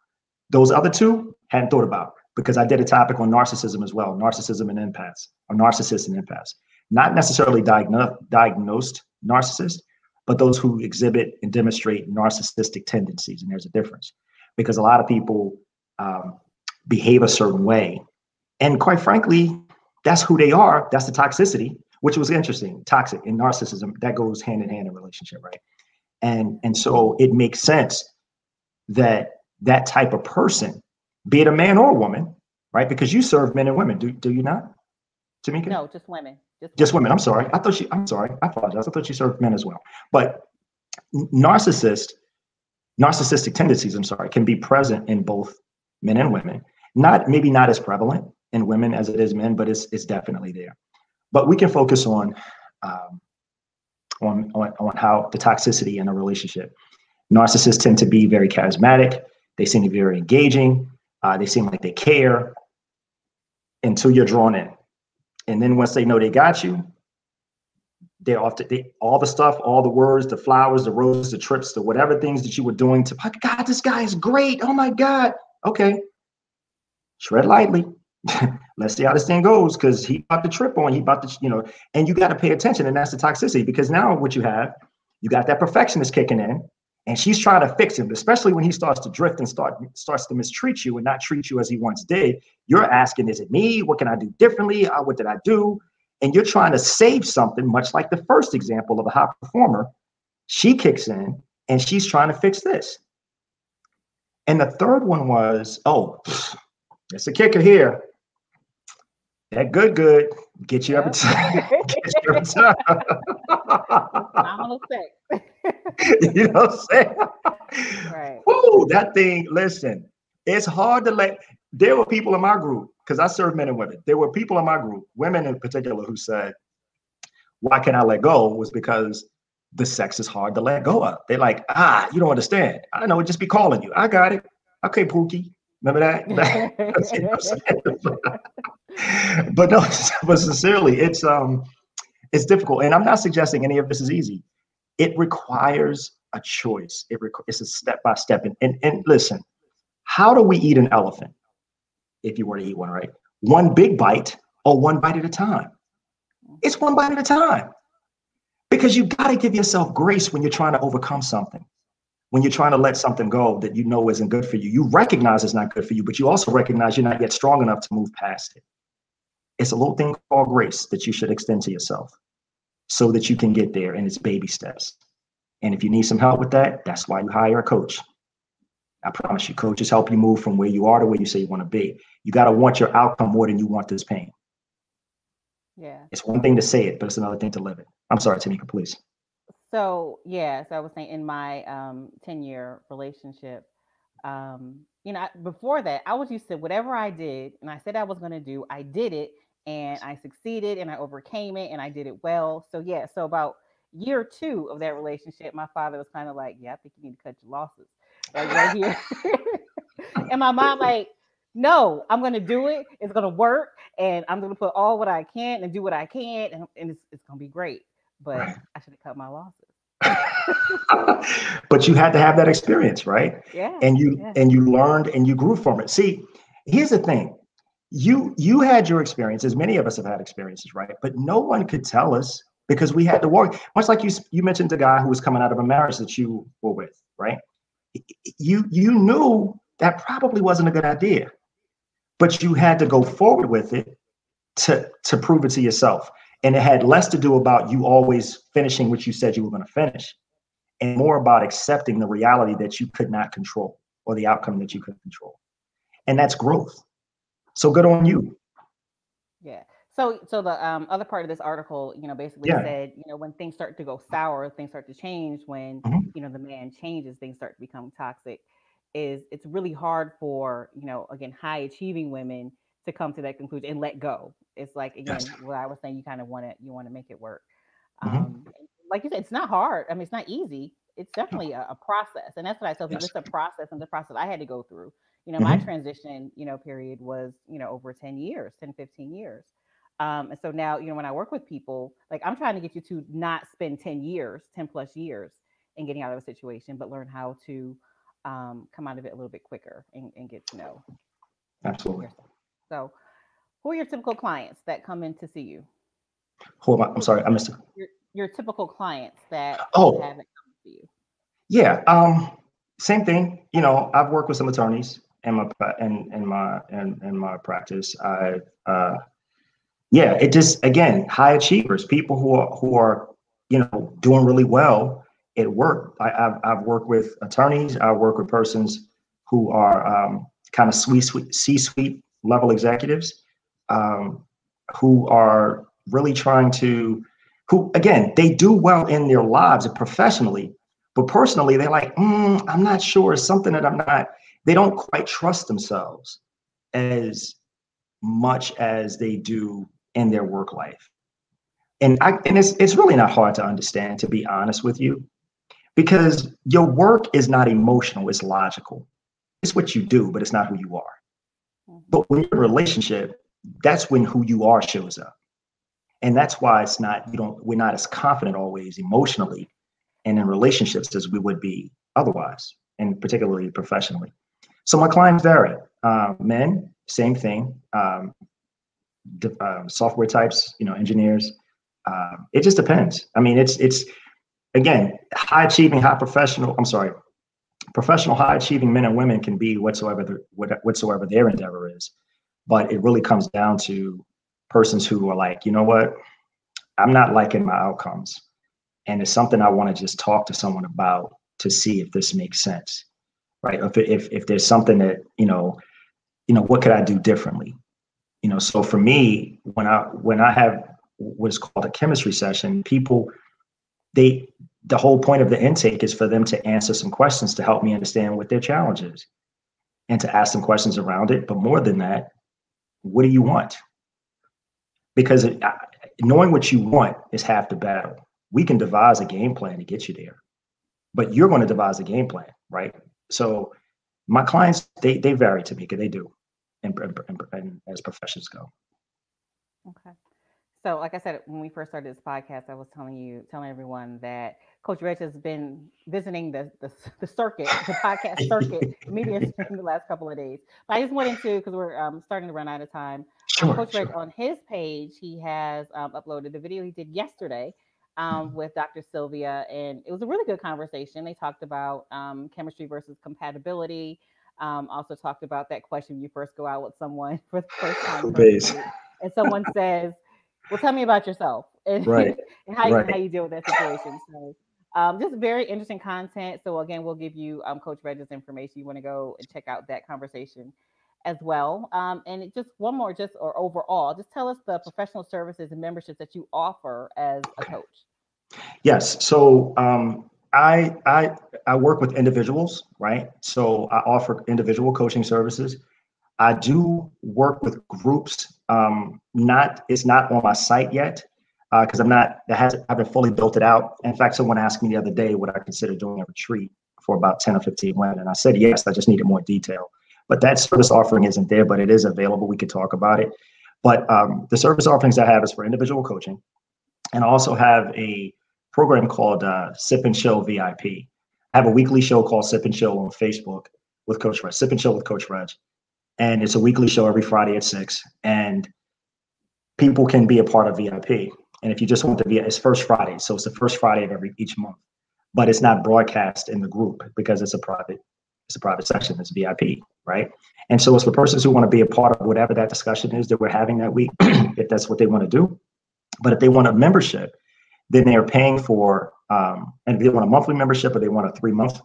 Those other two, hadn't thought about, because I did a topic on narcissism as well, narcissism and empaths, or narcissists and empaths. Not necessarily diagnosed narcissists, but those who exhibit and demonstrate narcissistic tendencies. And there's a difference, because a lot of people behave a certain way. And quite frankly, that's who they are. That's the toxicity, which was interesting. Toxic and narcissism, that goes hand in hand in a relationship, right? And so it makes sense that that type of person, be it a man or a woman, right? Because you serve men and women, do you not, Tamika?
No, just women.
Just women. I'm sorry. I'm sorry. I apologize. I thought you served men as well. But narcissistic tendencies, can be present in both men and women. Maybe not as prevalent in women as it is men, but it's definitely there. But we can focus on how the toxicity in a relationship. Narcissists tend to be very charismatic. They seem to be very engaging. They seem like they care until you're drawn in. And then once they know they got you, they're off to all the stuff, all the words, the flowers, the roses, the trips, the whatever things that you were doing to, oh God, this guy is great. Oh my God. Okay. Tread lightly. Let's see how this thing goes, because he about to trip on, and you got to pay attention. And that's the toxicity, because now what you got that perfectionist kicking in, and she's trying to fix him, especially when he starts to drift and starts to mistreat you and not treat you as he once did. You're asking, is it me? What can I do differently? What did I do? And you're trying to save something, much like the first example of a high performer. She kicks in and she's trying to fix this. And the third one was, it's a kicker here. That good. Get you every time. Get you every time.
Phenomenal sex.
You know what I'm saying?
Right.
Oh, that thing, listen, it's hard to there were people in my group, because I serve men and women. There were people in my group, women in particular, who said, why can't I let go? Was because the sex is hard to let go of. They're like, you don't understand. I know, it just be calling you. I got it. Okay, Pookie. Remember that? You know what I'm saying? But no, but sincerely, it's difficult. And I'm not suggesting any of this is easy. It requires a choice. It's a step-by-step. And listen, how do we eat an elephant? If you were to eat one, right? One big bite or one bite at a time? It's one bite at a time. Because you got to give yourself grace when you're trying to overcome something. When you're trying to let something go that you know isn't good for you. You recognize it's not good for you, but you also recognize you're not yet strong enough to move past it. It's a little thing called grace that you should extend to yourself so that you can get there, and it's baby steps. And if you need some help with that, that's why you hire a coach. I promise you, coaches help you move from where you are to where you say you want to be. You got to want your outcome more than you want this pain.
Yeah.
It's one thing to say it, but it's another thing to live it. I'm sorry, Tamika, please.
So I was saying, in my 10-year relationship, before that, I was used to whatever I did and I said I was going to do, I did it, and I succeeded and I overcame it and I did it well. So so about year 2 of that relationship, my father was kind of like, I think you need to cut your losses, like right here. And my mom like, no, I'm going to do it. It's going to work. And I'm going to put all what I can and do what I can. And it's going to be great. But
Right.
I should have cut my losses.
But you had to have that experience, right?
Yeah.
And you learned and you grew from it. See, here's the thing. You had your experiences. Many of us have had experiences, right? But no one could tell us, because we had to work. Much like you mentioned the guy who was coming out of a marriage that you were with, right? You knew that probably wasn't a good idea, but you had to go forward with it to prove it to yourself. And it had less to do about you always finishing what you said you were going to finish, and more about accepting the reality that you could not control. or the outcome that you couldn't control. And that's growth. So good on you.
Yeah. So the other part of this article, basically
Yeah.
said, when things start to go sour, things start to change, when,
Mhm.
the man changes, things start to become toxic, it's really hard for, again, high achieving women to come to that conclusion and let go. It's like,
Yes.
again, what I was saying, you want to make it work.
Mhm.
Like you said, it's not hard. I mean, it's not easy. It's
No.
definitely a process. And that's what I tell people.
Yes.
It's a process, and the process I had to go through. My
Mhm.
transition, period was, over 10 years, 10, 15 years. And so now, when I work with people, like I'm trying to get you to not spend 10 years, 10 plus years in getting out of a situation, but learn how to come out of it a little bit quicker and get to know
Absolutely.
yourself. So, who are your typical clients that come in to see you?
Hold on. I'm sorry. I missed it.
Your typical clients that you
Oh,
have that come to you.
yeah. Same thing. I've worked with some attorneys in my practice. Yeah, it just, again, high achievers, people who are doing really well at work. I've worked with attorneys. I work with persons who are kind of C-suite level executives, um, who are really trying to, who, again, they do well in their lives and professionally, but personally they're like, I'm not sure. It's something that I'm not. They don't quite trust themselves as much as they do in their work life. And it's really not hard to understand, to be honest with you, because your work is not emotional, it's logical. It's what you do, but it's not who you are.
Mm-hmm.
But when you're in a relationship, that's when who you are shows up. And that's why it's not, we're not as confident always emotionally and in relationships as we would be otherwise, and particularly professionally. So my clients vary. Men, same thing. Software types, engineers. It just depends. I mean, it's again, high achieving, high professional. I'm sorry, professional, high achieving men and women can be whatsoever their endeavor is, but it really comes down to persons who are like, you know what, I'm not liking my outcomes, and it's something I want to just talk to someone about to see if this makes sense, right? If there's something that what could I do differently? So for me, when I have what's called a chemistry session, people, they the whole point of the intake is for them to answer some questions to help me understand what their challenge is and to ask some questions around it. But more than that, what do you want? Because knowing what you want is half the battle. We can devise a game plan to get you there, but you're going to devise a game plan, right? So my clients, they vary, Tamika, they do, and as professions go.
Okay. So, like I said, when we first started this podcast, I was telling everyone that Coach Reg has been visiting the circuit, the podcast circuit, media in the last couple of days. But I just wanted to, because we're starting to run out of time.
Sure,
Coach Reg,
sure.
on his page, he has uploaded the video he did yesterday with Dr. Sylvia, and it was a really good conversation. They talked about chemistry versus compatibility. Also talked about that question: you first go out with someone for the first time, first
Base.
date, and someone says, well, tell me about yourself and,
Right,
and how
right.
you deal with that situation. So, just very interesting content. So again, we'll give you Coach Reg's information. You want to go and check out that conversation as well. Just one more, just or overall, just tell us the professional services and memberships that you offer as a
Okay.
coach.
Yes. So I work with individuals, right? So I offer individual coaching services. I do work with groups. It's not on my site yet because I haven't fully built it out. In fact, someone asked me the other day would I consider doing a retreat for about 10 or 15 women, and I said yes. I just needed more detail. But that service offering isn't there, but it is available. We could talk about it. But the service offerings I have is for individual coaching, and I also have a program called Sip and Chill VIP. I have a weekly show called Sip and Chill on Facebook with Coach Reg. Sip and Chill with Coach Reg, and it's a weekly show every Friday at 6. And people can be a part of VIP. And if you just want to be, it's first Friday, so it's the first Friday of each month. But it's not broadcast in the group because it's a private section. It's VIP, right? And so it's for persons who want to be a part of whatever that discussion is that we're having that week, if that's what they want to do. But if they want a membership, then they are paying for, and if they want a monthly membership or they want a 3-month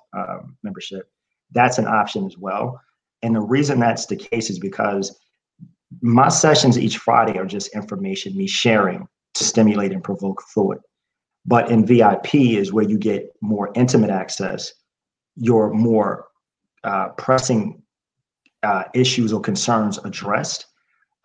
membership, that's an option as well. And the reason that's the case is because my sessions each Friday are just information, me sharing to stimulate and provoke thought. But in VIP is where you get more intimate access, your more pressing issues or concerns addressed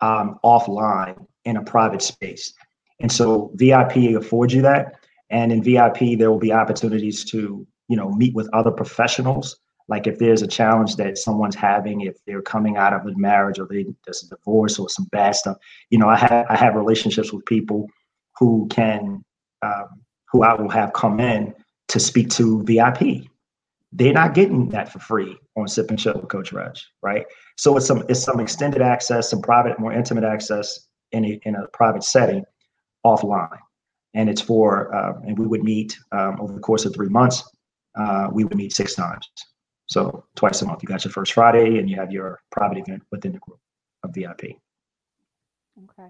offline in a private space. And so VIP affords you that. And in VIP, there will be opportunities to, meet with other professionals. Like if there's a challenge that someone's having, if they're coming out of a marriage or there's a divorce or some bad stuff, I have relationships with people who can, who I will have come in to speak to VIP. They're not getting that for free on Sip and Chill with Coach Reg, right? So it's some extended access, some private, more intimate access in a private setting offline. And it's for, and we would meet over the course of 3 months. We would meet 6 times. So twice a month. You got your first Friday and you have your private event within the group of VIP.
Okay.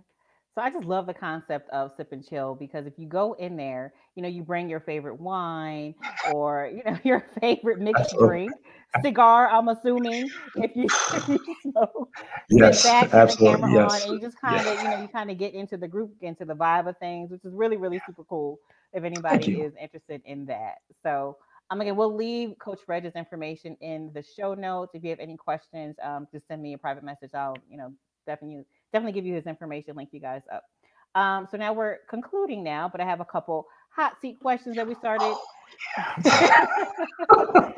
So I just love the concept of sip and chill because if you go in there, you bring your favorite wine or your favorite mixed
Absolutely.
drink, cigar. I'm assuming if you smoke, sit
Yes,
back, turn the camera
absolutely.
on,
Yes.
and you just kind of
Yeah.
you kind of get into the group, into the vibe of things, which is really really super cool. If
Thank
anybody
you.
is interested in that, so again, we'll leave Coach Reg's information in the show notes. If you have any questions, just send me a private message. I'll definitely definitely give you his information, link you guys up. So now we're concluding now, but I have a couple hot seat questions that we started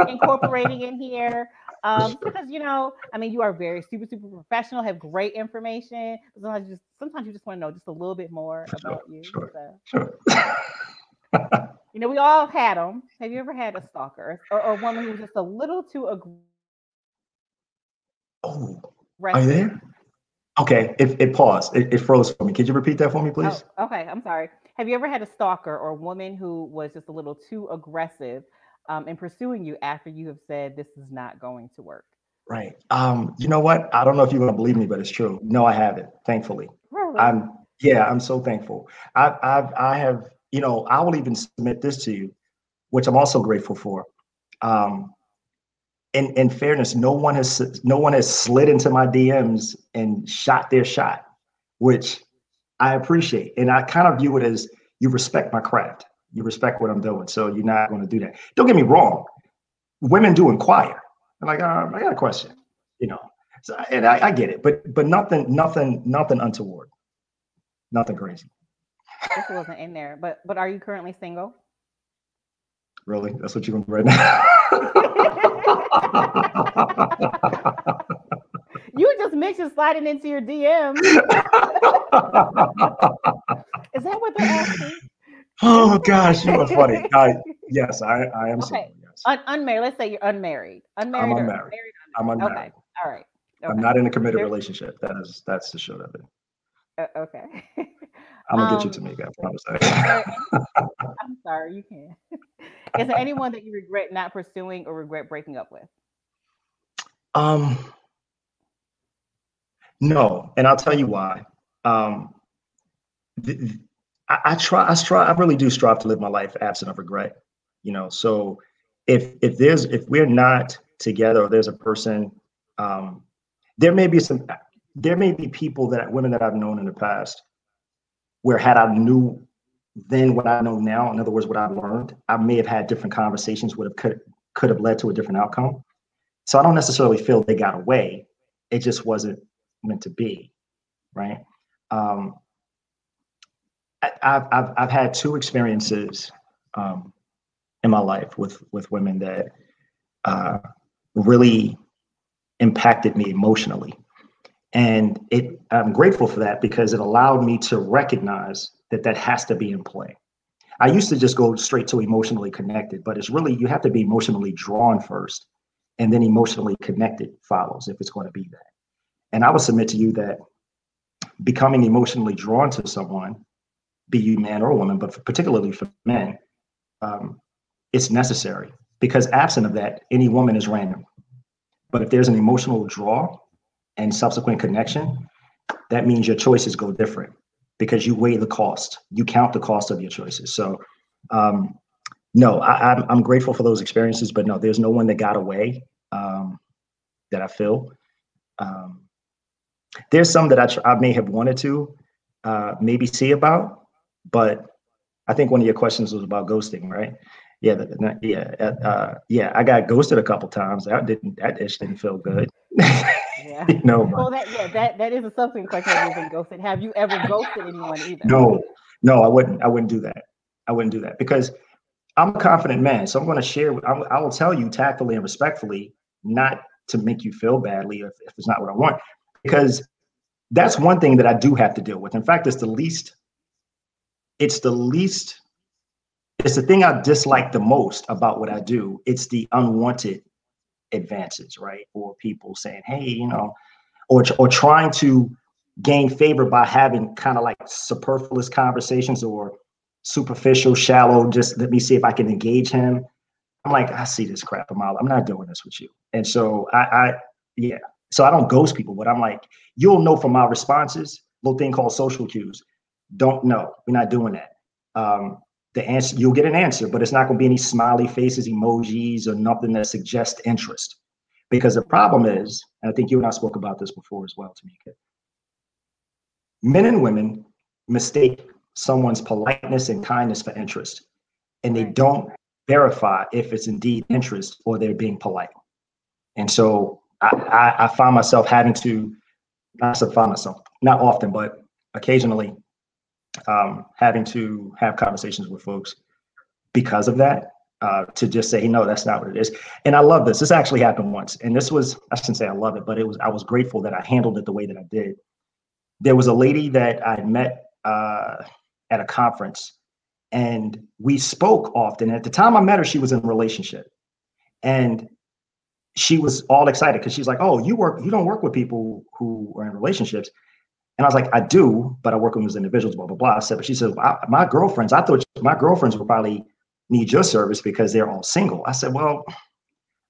incorporating in here.
For sure.
Because you are very super super professional, have great information. But sometimes you just want to know just a little bit more
For sure.
about you.
Sure.
So
Sure.
we all had them. Have you ever had a stalker or a woman who was just a little too
Oh, are you
aggressive?
there? Okay. It paused. It froze for me. Could you repeat that for me,
Oh,
please?
okay. I'm sorry. Have you ever had a stalker or a woman who was just a little too aggressive in pursuing you after you have said this is not going to work?
Right. You know what? I don't know if you're gonna believe me, but it's true. No, I haven't, thankfully.
Really?
I'm Yeah, I'm so thankful. I have, I will even submit this to you, which I'm also grateful for. Um, in fairness, no one has slid into my DMs and shot their shot, which I appreciate. And I kind of view it as you respect my craft. You respect what I'm doing. So you're not going to do that. Don't get me wrong. Women do inquire. They're like, I got a question, you know. So, and I get it, but nothing untoward, nothing
Okay.
crazy.
This wasn't in there, but are you currently single?
Really, that's what you're gonna do right now.
You just mentioned sliding into your DMs. Is that what they're asking? Is
Oh gosh, you are funny.
that
Yes, I am
okay?
single. Yes,
Unmarried. Let's say you're unmarried.
I'm
Unmarried or
unmarried.
married?
I'm
Unmarried. Okay.
unmarried.
All right.
I'm
Okay.
not in a committed
There's
relationship. That's the short of it.
okay.
I'm gonna get you
um,
to me, I promise
is there
that.
I'm sorry, you can. Is there anyone that you regret not pursuing or regret breaking up with?
um, no, and I'll tell you why. Um, th- th- I really do strive to live my life absent of regret. So if we're not together or there's a person, um, there may be some, there may be people women that I've known in the past where had I knew then what I know now, in other words, what I've learned, I may have had different conversations could have led to a different outcome. So I don't necessarily feel they got away. It just wasn't meant to be, right? Um, I've had 2 experiences um, in my life with women that uh, really impacted me emotionally, and I'm grateful for that because it allowed me to recognize that has to be in play. I used to just go straight to emotionally connected, but it's really you have to be emotionally drawn first, and then emotionally connected follows if it's going to be that. And I would submit to you that becoming emotionally drawn to someone, be you man or woman, but particularly for men, um, it's necessary because absent of that, any woman is random. But if there's an emotional draw and subsequent connection, that means your choices go different because you weigh the cost, you count the cost of your choices. So, no, I'm grateful for those experiences, but no, there's no one that got away. that I feel. There's some that I may have wanted to maybe see about, but I think one of your questions was about ghosting, right? Yeah, yeah. I got ghosted a couple times. That dish didn't feel good,
Yeah.
you know. But
Well, that is a subsequent question. Have you been ghosted? Have you ever ghosted anyone either?
no, no, I wouldn't. I wouldn't do that. I wouldn't do that because I'm a confident man. So I'm going to share. I will tell you tactfully and respectfully, not to make you feel badly if it's not what I want, because that's one thing that I do have to deal with. In fact, it's the least, it's the thing I dislike the most about what I do. It's the unwanted advances, right? Or people saying, hey, or trying to gain favor by having kind of like superfluous conversations or superficial, shallow, just let me see if I can engage him. I'm like, I see this crap a mile. I'm not doing this with you. And so yeah. So I don't ghost people, but I'm like, you'll know from my responses, little thing called social cues. Don't know. We're not doing that. The answer, you'll get an answer, but it's not going to be any smiley faces, emojis, or nothing that suggests interest. Because the problem is, and I think you and I spoke about this before as well, Tamika, men and women mistake someone's politeness and kindness for interest, and they
Right.
don't verify if it's indeed interest or they're being polite. And so I find myself having to, not find myself, not often, but occasionally having to have conversations with folks because of that, to just say, hey, no, that's not what it is. And I love this. This actually happened once. And this was, I shouldn't say I love it, but I was grateful that I handled it the way that I did. There was a lady that I met at a conference, and we spoke often. At the time I met her, she was in a relationship, and she was all excited because she's like, oh, you don't work with people who are in relationships. And I was like, I do, but I work with those individuals, blah, blah, blah. I said, but she said, my girlfriends, I thought my girlfriends would probably need your service because they're all single. I said, well,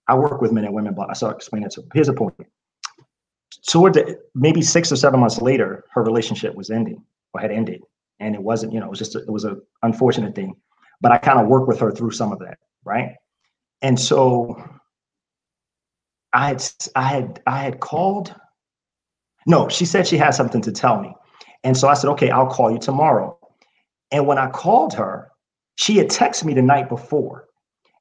I work with men and women, but I started explaining it to her. Here's the point. Maybe 6 or 7 months later, her relationship was ending or had ended. And it wasn't, it was it was an unfortunate thing, but I kind of worked with her through some of that. Right. And so I had called. No, she said she had something to tell me. And so I said, okay, I'll call you tomorrow. And when I called her, she had texted me the night before,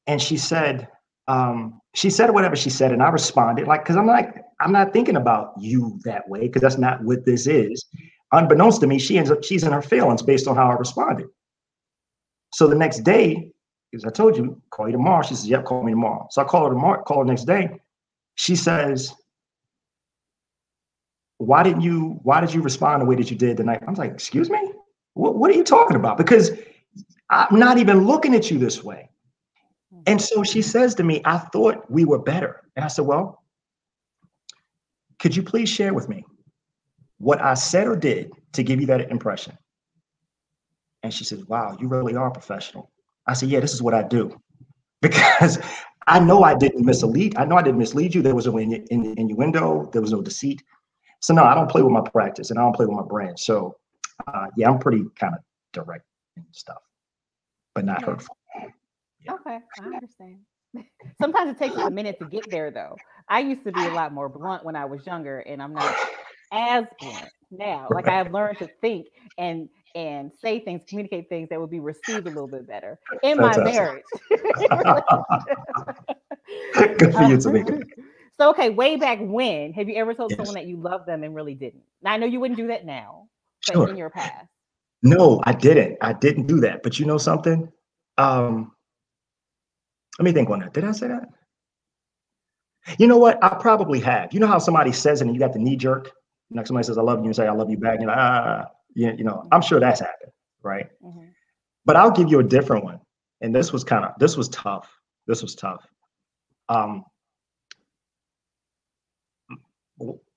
and she said whatever she said. And I responded because I'm not thinking about you that way, because that's not what this is. Unbeknownst to me, she's in her feelings based on how I responded. So the next day, because I told you, call you tomorrow. She says, yep, call me tomorrow. So I call her next day. She says, why did you respond the way that you did the night? I was like, excuse me? What are you talking about? Because I'm not even looking at you this way. And so she says to me, I thought we were better. And I said, well, could you please share with me what I said or did to give you that impression? And she says, wow, you really are professional. I said, yeah, this is what I do. Because I know I didn't mislead. I know I didn't mislead you. There was no innuendo. There was no deceit. So no, I don't play with my practice, and I don't play with my brand. So yeah, I'm pretty kind of direct and stuff, but not hurtful.
Yeah. Okay, I understand. Sometimes it takes us a minute to get there, though. I used to be a lot more blunt when I was younger, and I'm not as blunt now. Like, I have learned to think and say things, communicate things that would be received a little bit better in my
Fantastic.
marriage.
Good for you, Tamika.
So, okay, way back when, have you ever told someone
Yes.
that you love them and really didn't? Now, I know you wouldn't do that now, but in
Sure.
your past.
No, I didn't. I didn't do that. But you know something? Let me think on that. Did I say that? You know what? I probably have. You know how somebody says it and you got the knee jerk? Like somebody says, I love you, and say, I love you back. And you're like, I'm sure that's happened. Right.
Mm-hmm.
But I'll give you a different one. And this was tough. This was tough.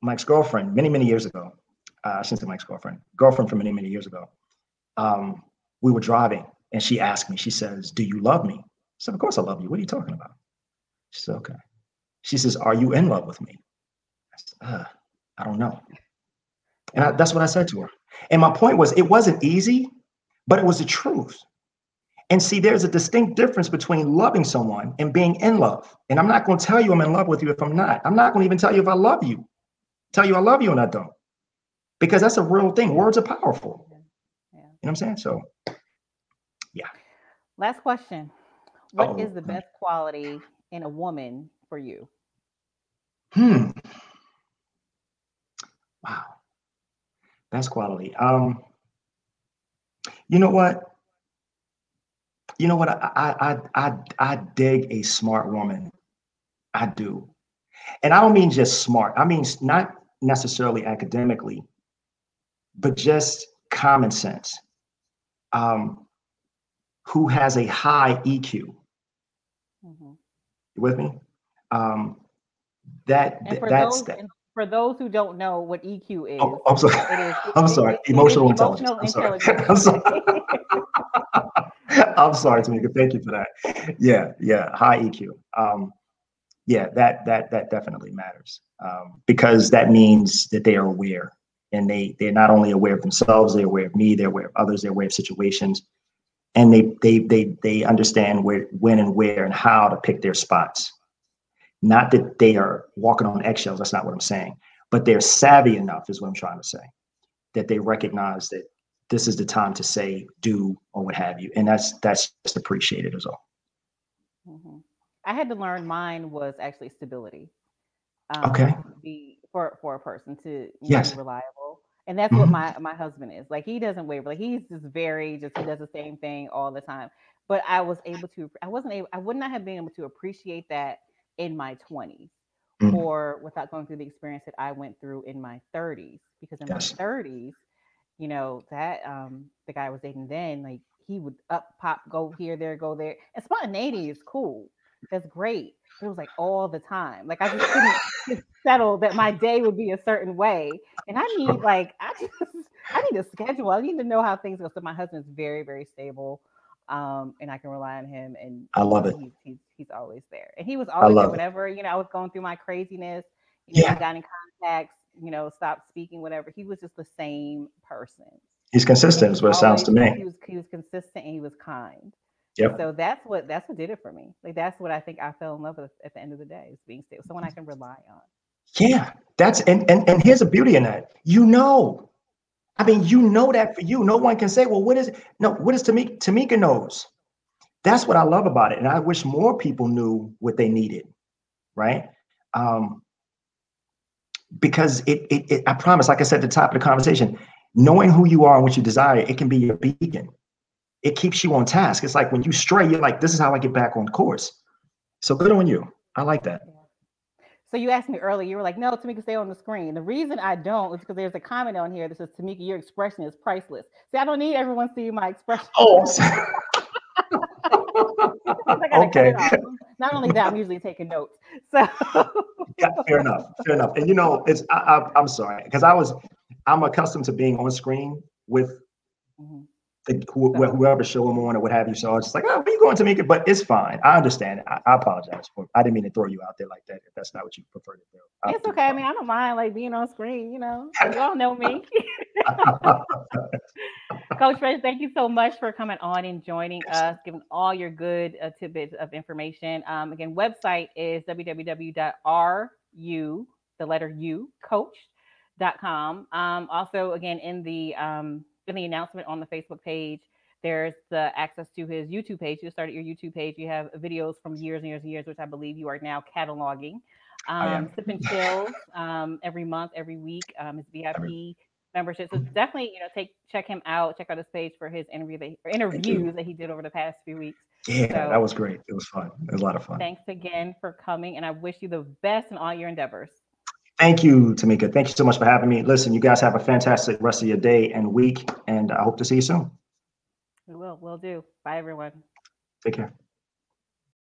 My ex-girlfriend, many, many years ago, I shouldn't say my girlfriend from many, many years ago, we were driving, and she asked me, she says, do you love me? I said, of course I love you. What are you talking about? She said, okay. She says, are you in love with me? I said, I don't know. And that's what I said to her. And my point was, it wasn't easy, but it was the truth. And see, there's a distinct difference between loving someone and being in love. And I'm not going to tell you I'm in love with you if I'm not. I'm not going to even tell you if I love you. Tell you I love you and I don't. Because that's a real thing. Words are powerful.
Yeah.
You know what I'm saying? So, yeah.
Last question. What is
Oh,
the best quality in a woman for you?
wow. Best quality. You know what? You know what? I dig a smart woman. I do. And I don't mean just smart. I mean, not necessarily academically, but just common sense. Um, who has a high EQ?
Hmm.
You with me? Um, that
And for
that's
those
that.
and for those who don't know what EQ is,
Oh, I'm sorry.
it is
I'm sorry.
it is
Emotional intelligence.
emotional
I'm sorry.
intelligence.
I'm sorry. I'm sorry,
Okay.
Tamika. Thank you for that. Yeah, yeah. High EQ. Yeah, that definitely matters, because that means that they are aware, and they're not only aware of themselves, they're aware of me, they're aware of others, they're aware of situations, and they understand where, when, and where, and how to pick their spots. Not that they are walking on eggshells. That's not what I'm saying. But they're savvy enough, is what I'm trying to say, that they recognize that this is the time to say, do, or what have you, and that's just appreciated as well.
Hmm. I had to learn mine was actually stability.
Okay.
Be for a person to be
Yes.
reliable, and that's what
Hmm.
my husband is. Like, he doesn't waver. Like, he's just very just he does the same thing all the time. But I would not have been able to appreciate that in my 20s,
Hmm.
or without going through the experience that I went through in my 30s. Because in my
Yes.
30s, that the guy I was dating then, like, he would up pop, go here, there, go there. And spontaneity is cool. That's great. But it was like all the time. Like, I just couldn't just settle that my day would be a certain way. And I need, like, I need a schedule. I need to know how things go. So my husband's very, very stable. And I can rely on him, and
I love it.
he's always there. And he was
I
always there
love it.
whenever, I was going through my craziness, we
Yeah.
got in contacts, stopped speaking, whatever. He was just the same person.
He's
And
consistent,
he
is
was
what it sounds
always
to me.
he was consistent, and he was kind. And
Yep.
so that's what did it for me. Like, that's what I think I fell in love with at the end of the day, is being stable, someone I can rely on.
Yeah. That's and here's the beauty in that. I mean, that for you. No one can say, well, what is it? No, what is Tamika? Tamika knows. That's what I love about it. And I wish more people knew what they needed, right? Um, because I promise, like I said at the top of the conversation, knowing who you are and what you desire, it can be your beacon. It keeps you on task. It's like when you stray, you're like, this is how I get back on course. So good on you. I like that.
Yeah. So you asked me earlier, you were like, no, Tamika, stay on the screen. The reason I don't is because there's a comment on here that says, Tamika, your expression is priceless. See, I don't need everyone seeing my expression.
Oh,
I got to cut
okay.
it off. Not only that, I'm usually taking notes. So
Yeah, fair enough. Fair enough. And I'm sorry, because I'm accustomed to being on screen with
Mhm. So
whoever show I'm on or what have you. So I was just like, oh, where you going to make it? But it's fine. I understand. I apologize for. I didn't mean to throw you out there like that. If that's not what you prefer to do, I
it's
do
okay. I mean, I don't mind, like, being on screen. You all know me.
apologize.
Coach Reg, thank you so much for coming on and joining us, giving all your good tidbits of information. Again, website is www.ru, the letter U, coach.com. Also, again, in the announcement on the Facebook page, there's the access to his YouTube page. You started your YouTube page. You have videos from years and years and years, which I believe you are now cataloging.
I am.
Sip and chills every month, every week. His VIP membership. So definitely, check him out. Check out his page for his
Thank you.
interviews that he did over the past few weeks.
Yeah, that
So
was great. It was fun. It was a lot of fun.
thanks again for coming, and I wish you the best in all your endeavors.
Thank you, Tamika. Thank you so much for having me. Listen, you guys have a fantastic rest of your day and week, and I hope to see you soon.
We will. We'll do. Bye, everyone.
Take care.